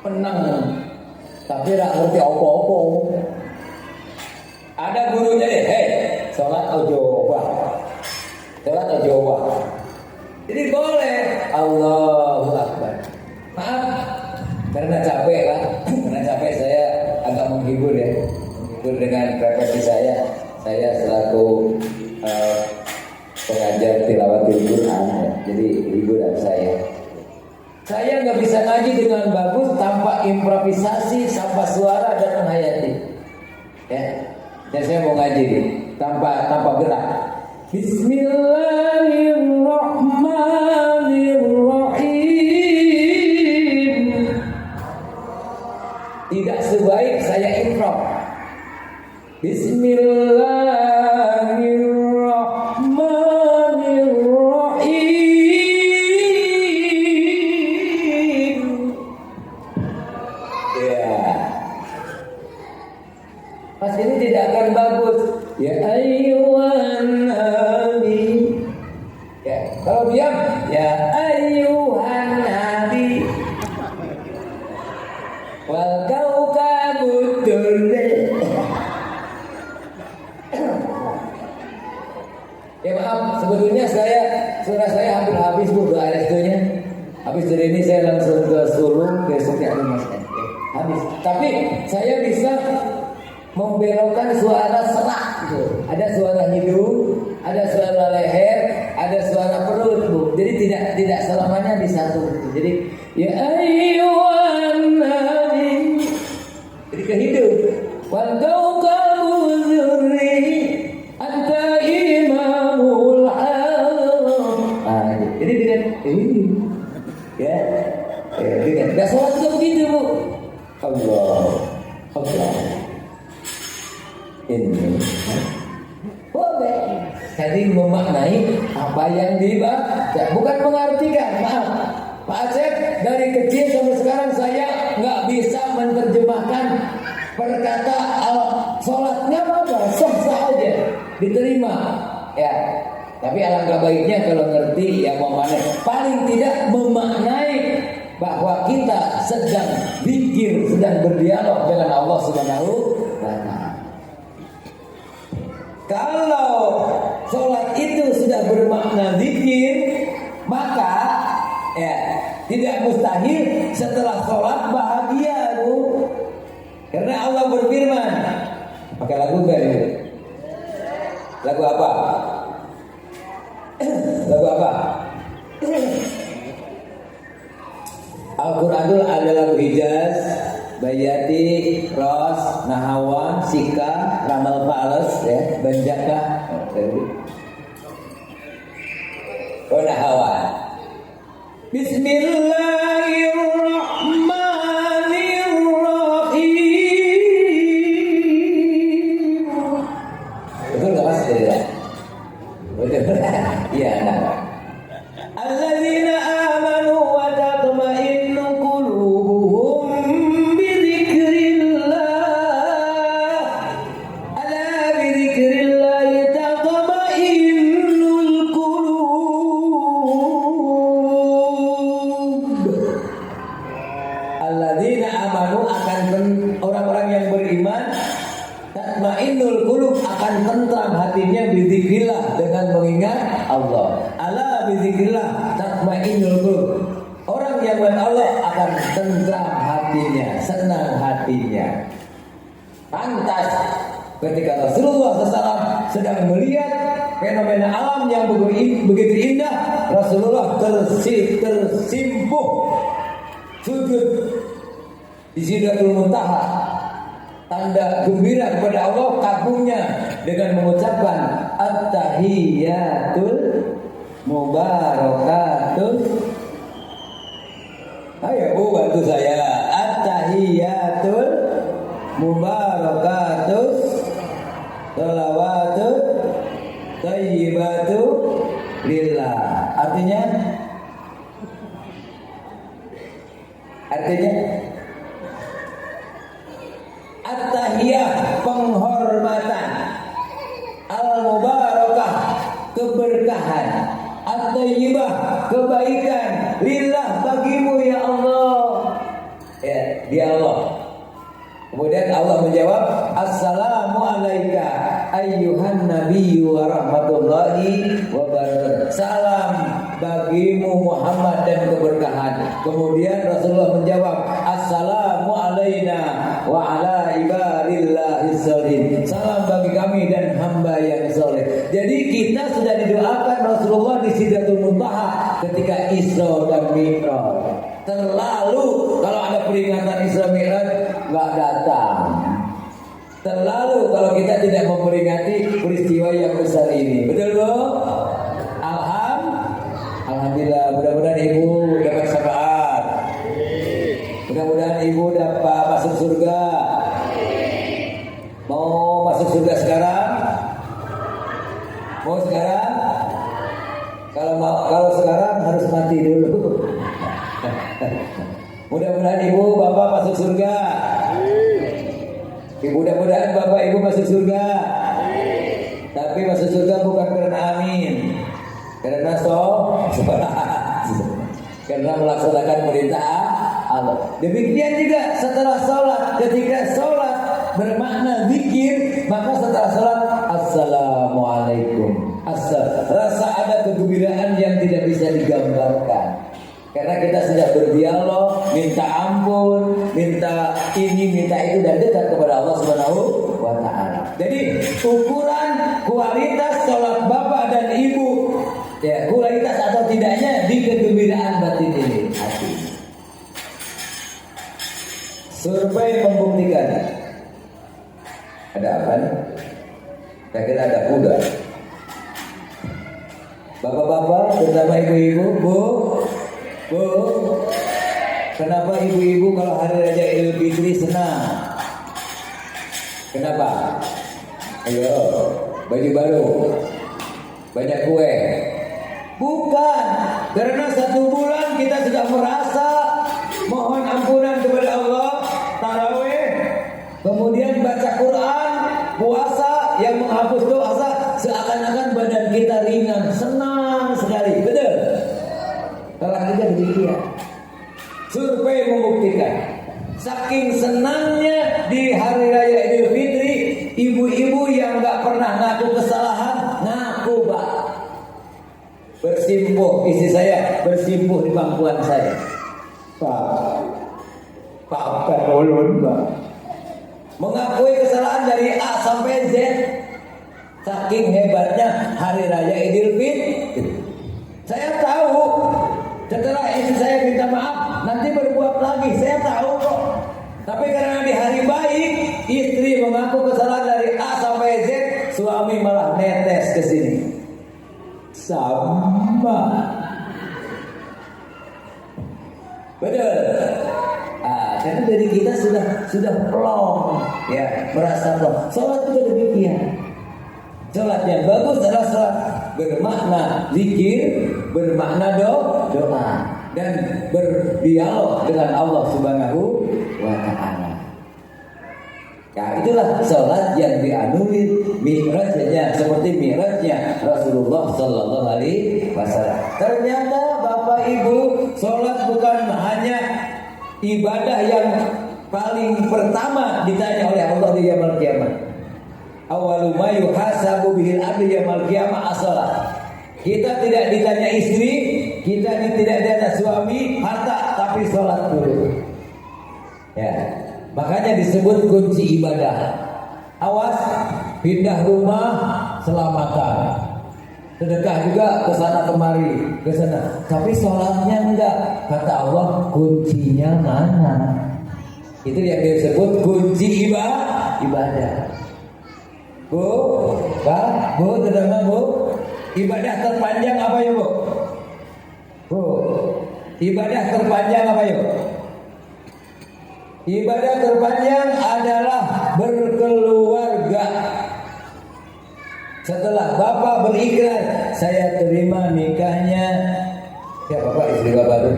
penang, tapi tidak ngerti apa-apa. Ada gurunya deh, hei, sholat ojo wah, sholat ojo wah. Jadi boleh Allahu Akbar. Maaf, karena capek lah, karena capek saya agak menghibur ya, menghibur dengan profesi saya. Saya selaku pengajar tilawatul Quran, jadi hiburan saya. Saya nggak bisa ngaji dengan bagus tanpa improvisasi, tanpa suara dan menghayati. Ya, dan saya mau ngaji tanpa gerak. Bismillahirrahmanirrahim. Tidak sebaik saya improv. Bismillahirrahmanirrahim. Ya, pas ini tidak akan bagus. Ya ayyuhan nabi. Ya, kalau diam, ya ayyuhan nabi. Wal kaukabud durri. Ya maaf, sebetulnya suara saya hampir habis Bu, doa restunya. Habis dari ini saya langsung ke Solo, besoknya ke Mas. Habis. Tapi saya bisa membelokkan suara serak gitu. Ada suara hidung, ada suara leher, ada suara perut Bu. Jadi tidak selamanya di satu. Jadi ya ayyuhan nabi. Jadi ke hidung. Wal kaukabud durri anta imamul alam. Jadi dengan ya. Dengan enggak sholat juga begitu Bu. Allah. Ini boleh. Jadi memaknai apa yang dibaca, bukan mengartikan. Maaf, Pak Acep, dari kecil sampai sekarang saya nggak bisa menerjemahkan perkata sholatnya apa, sah aja, diterima. Ya, tapi alangkah baiknya kalau ngerti ya mau mana. Paling tidak memaknai bahwa kita sedang zikir, sedang berdialog dengan Allah Subhanahu wa Ta'ala. Kalau sholat itu sudah bermakna zikir, maka ya tidak mustahil setelah sholat bahagia Bu. Karena Allah berfirman, pakai lagu kan? Lagu apa? Lagu apa? Al-Quranul ada lagu Hijaz, Bayati, Ros, Nahawan, Sika, Ramal Pales, ya, Banjaka, Nahawan. Bismillahirrahmanirrahim. Betul nggak Mas? Betul. Iya, nah. Alladzina amanu wa tatma'innu qulubuhum bi dzikrillah. Ala bi dzikrillah tatma'innul qulub. Alladzina amanu akan orang-orang yang beriman, tatma'innul qulub akan tentram hatinya bi dzikrillah dengan mengingat Allah. Ala bizikrillah tatma'innul qulub. Orang yang mengingat Allah akan tentram hatinya, senang hatinya. Pantas ketika Rasulullah SAW sedang melihat fenomena alam yang begitu indah, Rasulullah tersimpuh sujud di Sidratul Muntaha, tanda gembira kepada Allah, kagumnya dengan mengucapkan at-tahiyatul mubarakatuh. Ayo Bu bantu saya. At-tahiyatul mubarakatuh, shalawatut thayyibatu lillah. Artinya at-tahiyah penghormatan, al-mubarakah keberkahan, at-thayyibah kebaikan, lillah bagimu ya Allah. Ya, dia Allah. Kemudian Allah menjawab, assalamu alaika ayyuhan nabiyyu wa rahmatullahi wa barakatuh. Salam bagimu Muhammad dan keberkahan. Kemudian Rasulullah menjawab, assalamu alaina wa ala ibadillahis sholihin. Salam bagi kami dan hamba yang soleh. Jadi kita sudah didoakan Rasulullah di Sidratul Muntaha ketika Isra dan Mi'raj. Terlalu kalau ada peringatan Isra Mi'raj nggak datang. Terlalu kalau kita tidak memperingati peristiwa yang besar ini. Betul Bu? Alhamdulillah. Mudah-mudahan Ibu dapat syafaat. Mudah-mudahan Ibu dapat masuk surga. Mau masuk surga sekarang? Mau sekarang? Kalau sekarang harus mati dulu. Mudah-mudahan Ibu Bapak masuk surga. Mudah-mudahan Bapak Ibu masuk surga. Tapi masuk surga bukan karena amin, karena karena melaksanakan perintah Allah. Demikian juga setelah sholat, ketika sholat bermakna zikir, maka setelah sholat assalamualaikum. Rasa ada kegembiraan yang tidak bisa digambarkan. Karena kita sudah berdialog, minta ampun, minta ini, minta itu, dan dekat kepada Allah Subhanahu wa Ta'ala. Jadi ukuran kualitas sholat bapak dan ibu, ya, kualitas atau tidaknya di kegembiraan batin ini, hati. Survei membuktikan. Ada apa? Saya kira ada kuda. Bapak-bapak, terutama ibu-ibu, Bu, kenapa ibu-ibu kalau hari raya Idul Fitri senang? Kenapa? Ayo, baju baru, banyak kue. Bukan, karena 1 bulan kita sudah merasa mohon ampunan kepada Allah, tarawih, kemudian baca Quran, puasa yang menghapus dosa, seakan-akan badan kita ringan, senang sekali, betul? Kalau kita demikian, survei membuktikan, saking senangnya di hari raya Idul Fitri, ibu-ibu yang nggak pernah ngaku kesalahan, ngaku Pak. Bersimpuh, istri saya bersimpuh di pangkuan saya. Pak, ulun Pak. Mengakui kesalahan dari A sampai Z. Saking hebatnya hari raya Idul Fitri. Saya tahu. Setelah istri saya minta maaf, nanti berbuat lagi. Saya tahu kok. Tapi karena di hari baik, istri mengaku kesalahan dari A sampai Z, suami malah netes ke sini. Sama. Betul. Karena dari kita sudah plong, ya, merasa plong. Sholat juga demikian. Sholat yang bagus adalah sholat bermakna zikir, bermakna doa, dan berdialog dengan Allah Subhanahu wa Ta'ala. Ya, itulah sholat yang dianulir mi'rajnya, seperti mi'rajnya Rasulullah Sallallahu Alaihi Wasallam. Ternyata Bapak Ibu, sholat bukan hanya ibadah yang paling pertama ditanya oleh Allah di yaumil kiamat. Awwalu ma yuhasabu bihil abdi yaumil qiyamah as-shalah. Kita tidak ditanya istri, kita tidak ditanya suami, harta, tapi sholat dulu. Ya, makanya disebut kunci ibadah. Awas, pindah rumah selamatan. Sedekah juga ke sana kemari, ke sana. Tapi sholatnya enggak. Kata Allah, kuncinya mana? Itu yang disebut kunci ibadah. Bu, Pak, Bu, terdengar Bu? Ibadah terpanjang apa ya Bu? Bu, ibadah terpanjang apa ya Bu? Ibadah terpanjang adalah berkeluarga. Setelah Bapak berikrar, saya terima nikahnya. Ya Bapak, istri Bapak itu.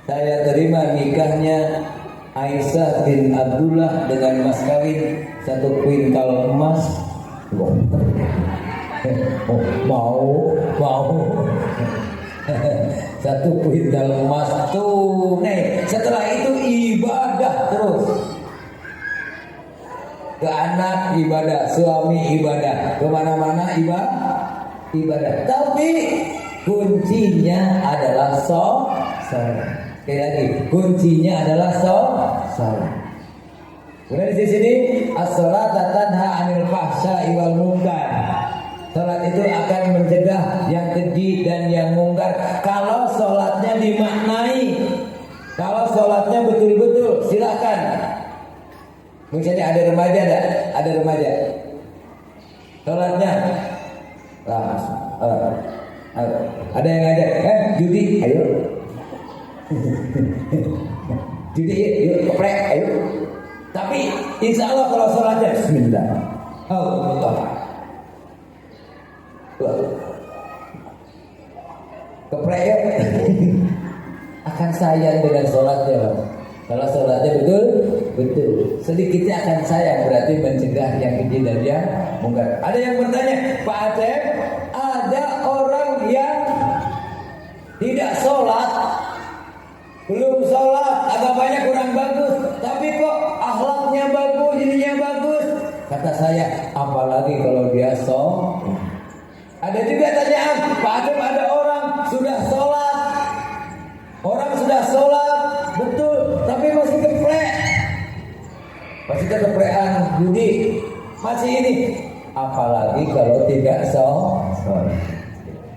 Saya terima nikahnya Aisyah bin Abdullah dengan mas kawin 1 kuintal emas. Mau 1 kuintal emas tunai. Setelah itu ibadah terus. Ke anak ibadah, suami ibadah, kemana-mana ibadah. Tapi kuncinya adalah sholat. Sekali lagi, kuncinya adalah sholat. Kemudian di sini as-sholata tanha 'anil fahsya'i wal munkar. Salat itu akan mencegah yang keji dan yang mungkar. Kalau sholatnya dimaknai, kalau sholatnya betul-betul, silakan. Misalnya ada remaja, ada remaja, sholatnya ada yang ngajak, judi, ayo, judi, yuk, keprek, ayo. Tapi insya Allah kalau sholatnya Bismillah, keprek ya, akan sayang dengan sholatnya. Kalau sholatnya betul, sedikitnya akan sayang, berarti mencegah yang keji dan yang mungkar. Ada yang bertanya, Pak Aceh, ada orang yang tidak sholat, belum sholat, agamanya kurang bagus, tapi kok akhlaknya bagus, ininya bagus. Kata saya, apalagi kalau dia sholat. Ada juga tanyaan, Pak Aceh, ada orang sudah sholat, betul, tapi masih keprek, masih keprekan judi, masih ini. Apalagi kalau tidak sholat,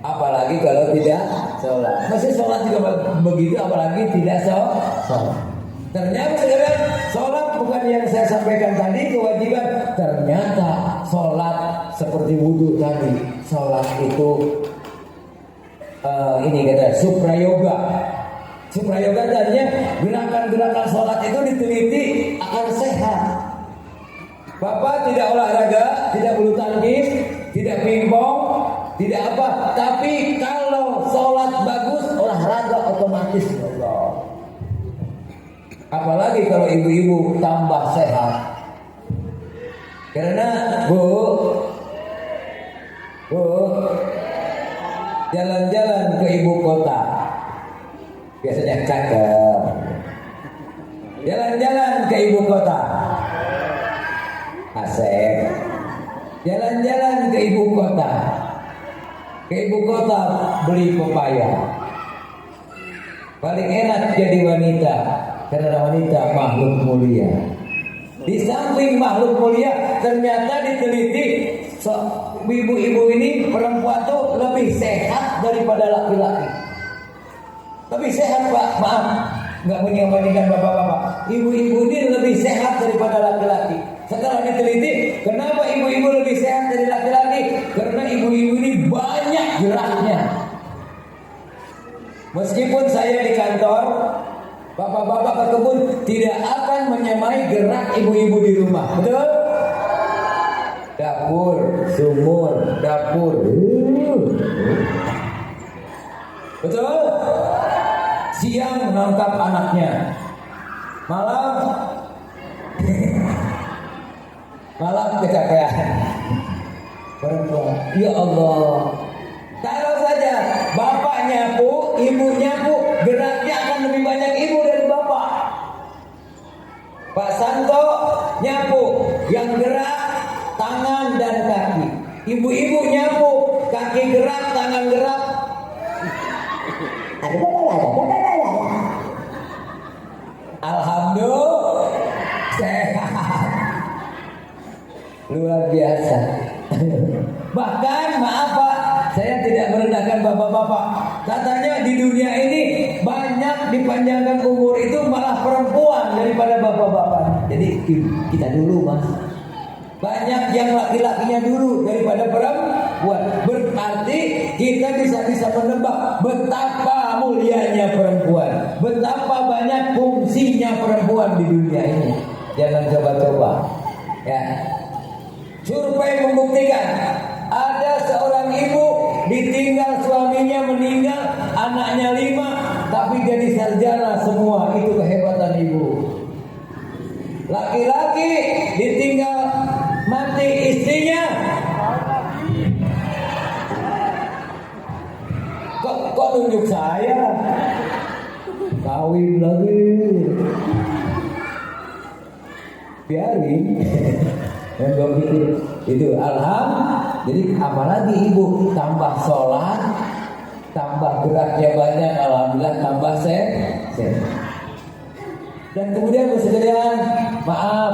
apalagi kalau tidak sholat, masih sholat juga begitu, apalagi tidak sholat. Ternyata saudara, sholat bukan yang saya sampaikan tadi kewajiban. Ternyata sholat seperti wudhu tadi, sholat itu ini kata suprayoga. Suprayoga tadinya gerakan-gerakan sholat itu diteliti akan sehat. Bapak tidak olahraga, tidak bulu tangkis, tidak pingpong, tidak apa. Tapi kalau sholat bagus, olahraga otomatis. Allah. Apalagi kalau ibu-ibu tambah sehat. Karena bu, jalan-jalan ke ibu kota biasanya cakep. Jalan-jalan ke ibu kota asik. Jalan-jalan ke ibu kota, beli pepaya. Paling enak jadi wanita, karena wanita makhluk mulia. Di samping makhluk mulia, ternyata diteliti ibu-ibu ini, perempuan tuh lebih sehat daripada laki-laki. Lebih sehat, Pak, maaf, nggak menyambandingkan bapak-bapak. Ibu-ibu ini lebih sehat daripada laki-laki. Setelah diteliti, kenapa ibu-ibu lebih sehat dari laki-laki? Karena ibu-ibu ini banyak geraknya. Meskipun saya di kantor, bapak-bapak ke kebun tidak akan menyamai gerak ibu-ibu di rumah, betul? Dapur, sumur, dapur, betul? Siang menangkap anaknya, malam kecapean. Perempuan, ya Allah. Taruh saja bapak nyapu, ibu nyapu, geraknya akan lebih banyak ibu dari bapak. Pak Santo nyapu, yang gerak tangan dan kaki. Ibu-ibu nyapu, kaki gerak, tangan gerak. Alhamdulillah sehat, luar biasa. Bahkan maaf Pak, saya tidak merendahkan bapak-bapak. Katanya di dunia ini banyak dipanjangkan umur itu malah perempuan daripada bapak-bapak. Jadi kita dulu Mas, banyak yang laki-lakinya dulu daripada perempuan. Berarti kita bisa menebak betapa mulianya perempuan, betapa banyak fungsinya perempuan di dunia ini. Jangan coba-coba ya. Survei membuktikan ada seorang ibu ditinggal suaminya meninggal, anaknya 5, tapi jadi sarjana semua. Itu kehebatan ibu. Laki-laki ditinggal mati istrinya, kok tunjuk saya, kawin lagi, biarin. Yang gue pikir itu alhamdulillah. Jadi apalagi ibu tambah sholat, tambah geraknya banyak, alhamdulillah tambah sehat. Dan kemudian sekalian, maaf,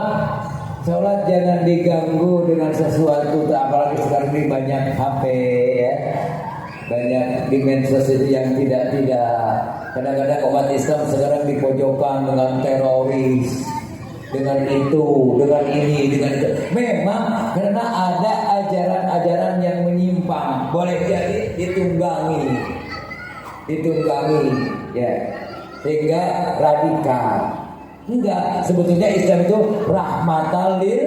sholat jangan diganggu dengan sesuatu, apalagi sekarang ini banyak HP ya. banyak di medsos itu yang tidak kadang-kadang umat Islam sekarang dipojokkan dengan teroris, dengan itu, dengan ini, dengan itu. Memang karena ada ajaran-ajaran yang menyimpang, boleh jadi ditunggangi, ya, sehingga radikal. Enggak, sebetulnya Islam itu rahmatan lil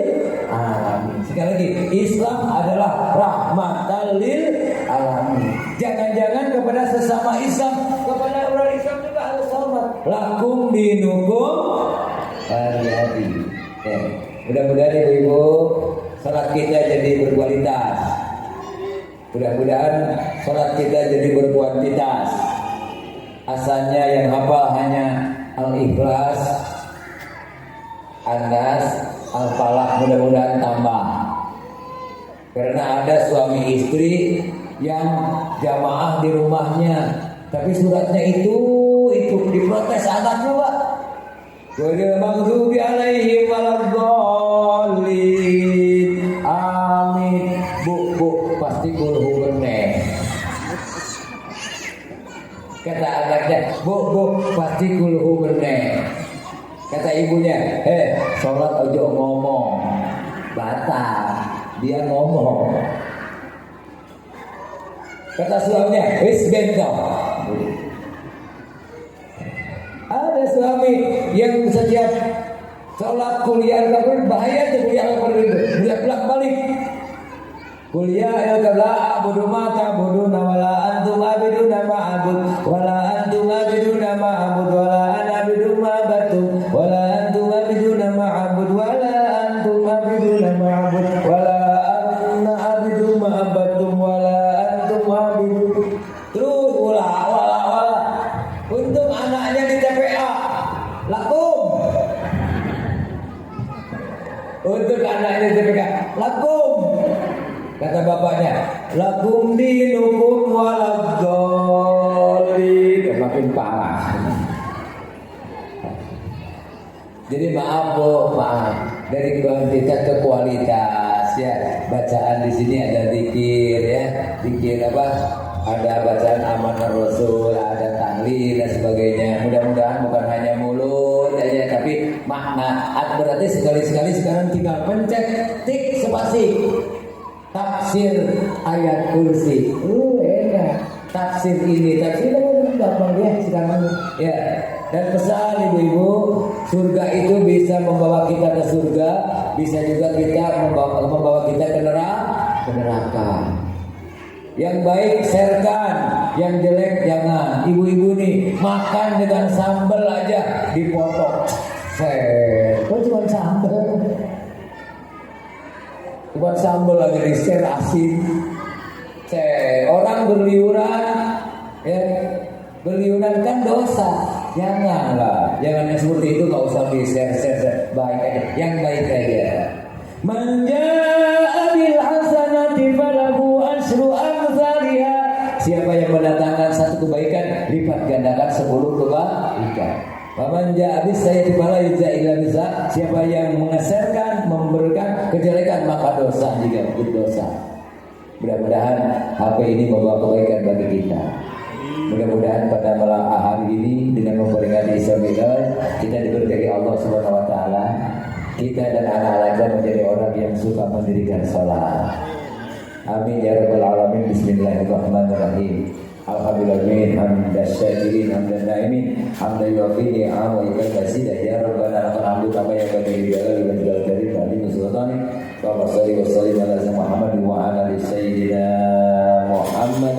alamin. Sekali lagi, Islam adalah rahmatan lil alamin. Jangan-jangan kepada sesama Islam, kepada orang Islam juga harus hormat. Lakum dinukum waliyadin. Ya. Mudah-mudahan ibu-ibu salat kita jadi berkualitas. Mudah-mudahan salat kita jadi berkuantitas. Asalnya yang hafal hanya Al-Ikhlas, An-Nas, Al-Falaq, mudah-mudahan tambah. Karena ada suami istri yang jamaah di rumahnya, tapi suratnya itu diprotes anaknya, Pak. Ghairil maghdubi alaihim waladdallin. Amin. Bu, pasti kulhu bener. Kata anaknya, bu, pasti kulhu bener. Kata ibunya, sholat ojo ngomong, batal. Dia ngomong. Kata suaminya, wis bentong. Ada suami yang setiap sholat kuliah kabur, bahaya tuh kuliah kabur itu, bolak balik. Kuliah al-qabla a'budu ma ta'buduna wala antum abiduna ma a'bud wala antum abiduna ma a'bud wala ana abidu ma abattum wala antum abiduna ma a'bud wala antum abiduna ma a'bud wala anna abidu ma abattum wala antum abidu. Terus wala. Untung anaknya di TPA. Lakum. Untuk anaknya di TPA. Lakum. Kata bapaknya, lakum dinukum waladdallin. Makin parah. Jadi maaf dari kuantitas ke kualitas ya. Bacaan di sini ada zikir ya, zikir apa? Ada bacaan amanah Rasul, ada tahlil dan sebagainya. Mudah-mudahan bukan hanya mulut aja, tapi makna. Berarti sekali-sekali sekarang tinggal pencet tik spasi. Tafsir ayat kursi, enak. Tafsir ini gampang ya sekarang ya. Dan pesan ibu-ibu, surga itu bisa membawa kita ke surga, bisa juga kita membawa kita ke neraka. Yang baik sharekan, yang jelek jangan. Ibu-ibu nih makan dengan sambal aja dipotong. Kok cuma sambal? Buat sambal lagi di share asin. Orang berliuran ya, berliuran kan dosa. Janganlah, jangan yang seperti itu, nggak usah di share. Baik aja, yang baik aja. Man jaa'a bil hasanati falahu asyru amsalha. Siapa yang mendatangkan satu kebaikan, lipat gandakan 10 kebaikan. Paman ja'abis saya dipala yujza ila bisa. Siapa yang mengeserkan, memberikan kejelekan, maka dosa juga berdosa. Mudah-mudahan HP ini membawa kebaikan bagi kita. Mudah-mudahan pada malam hari ini dengan memperingati Isra Mi'raj, kita diberkahi Allah Subhanahu wa taala. Kita dan anak-anak kita menjadi orang yang suka mendirikan salat. Amin ya rabbal alamin. Bismillahirrahmanirrahim. Alhamdulillah hamdan syakirin hamdan naimin hamdan yu'afini wa yakasidah ya rabbana lakal hamdu kama yanbaghi li jalali wajhikal karim wa li sultani wa salli wa sallim ala Muhammad wa ala ali sayyidina Muhammad.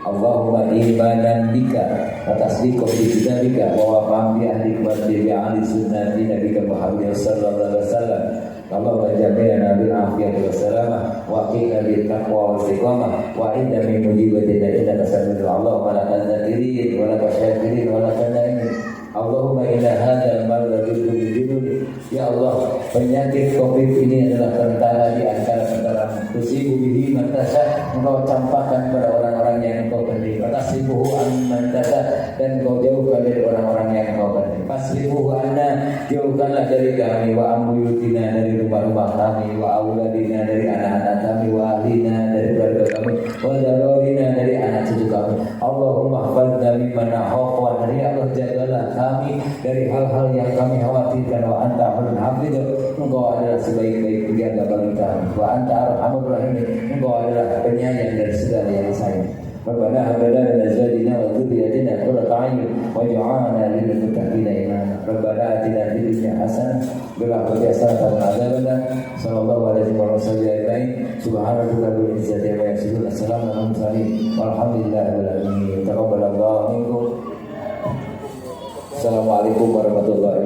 Allahumma imanan bika wa tasdiqan bi kitabika wa wafa'an bi ahli wa bi ahli sunnati nabiyika Muhammad sallallahu alaihi wasallam. Allahumma jami'na bil afiyati wassalamah wa qina bil taqwa wal istiqamah wa inna min mujibatina innaka sami'ul Allahumma lakal zakirin wa lakal syakirin wa lakal naimin. Allahumma inna hadzal marada bil ya Allah, penyakit Covid ini adalah tentara di antara tusibu bihi man tasha. Engkau campakkan pada orang-orang yang engkau kehendaki. Fatasibuhu amman tasha, dan engkau jauhkan dari orang-orang yang engkau kehendaki. Fasribuhu anna, jauhkanlah dari kami, wa ambuyutina, dari rumah-rumah kami, wa auladina, dari anak-anak kami, wa ahlina, dari keluarga kami, wa darorina, dari anak mimman nakhafu wa ya Allah jagalah kami dari hal-hal yang kami khawatirkan. Wa anta khairul hafidz, engkau adalah sebaik-baik penjaga bagi kami. Wa anta arhamur rahimin, engkau adalah penyayang dari segala yang disayang. Rabbana hab lana min azwajina wa dhurriyyatina qurrata a'yun waj'alna lil muttaqina imama. Rabbana atina fid dunya hasanah wa fil akhirati hasanah wa qina adzabannar. Sallallahu alaihi wa sallam. Subhanaka rabbil izzati amma yasifun. Assalamu alaikum walhamdulillahi rabbil alamin. Taqabbalallahu minkum. Assalamualaikum warahmatullahi wabarakatuh.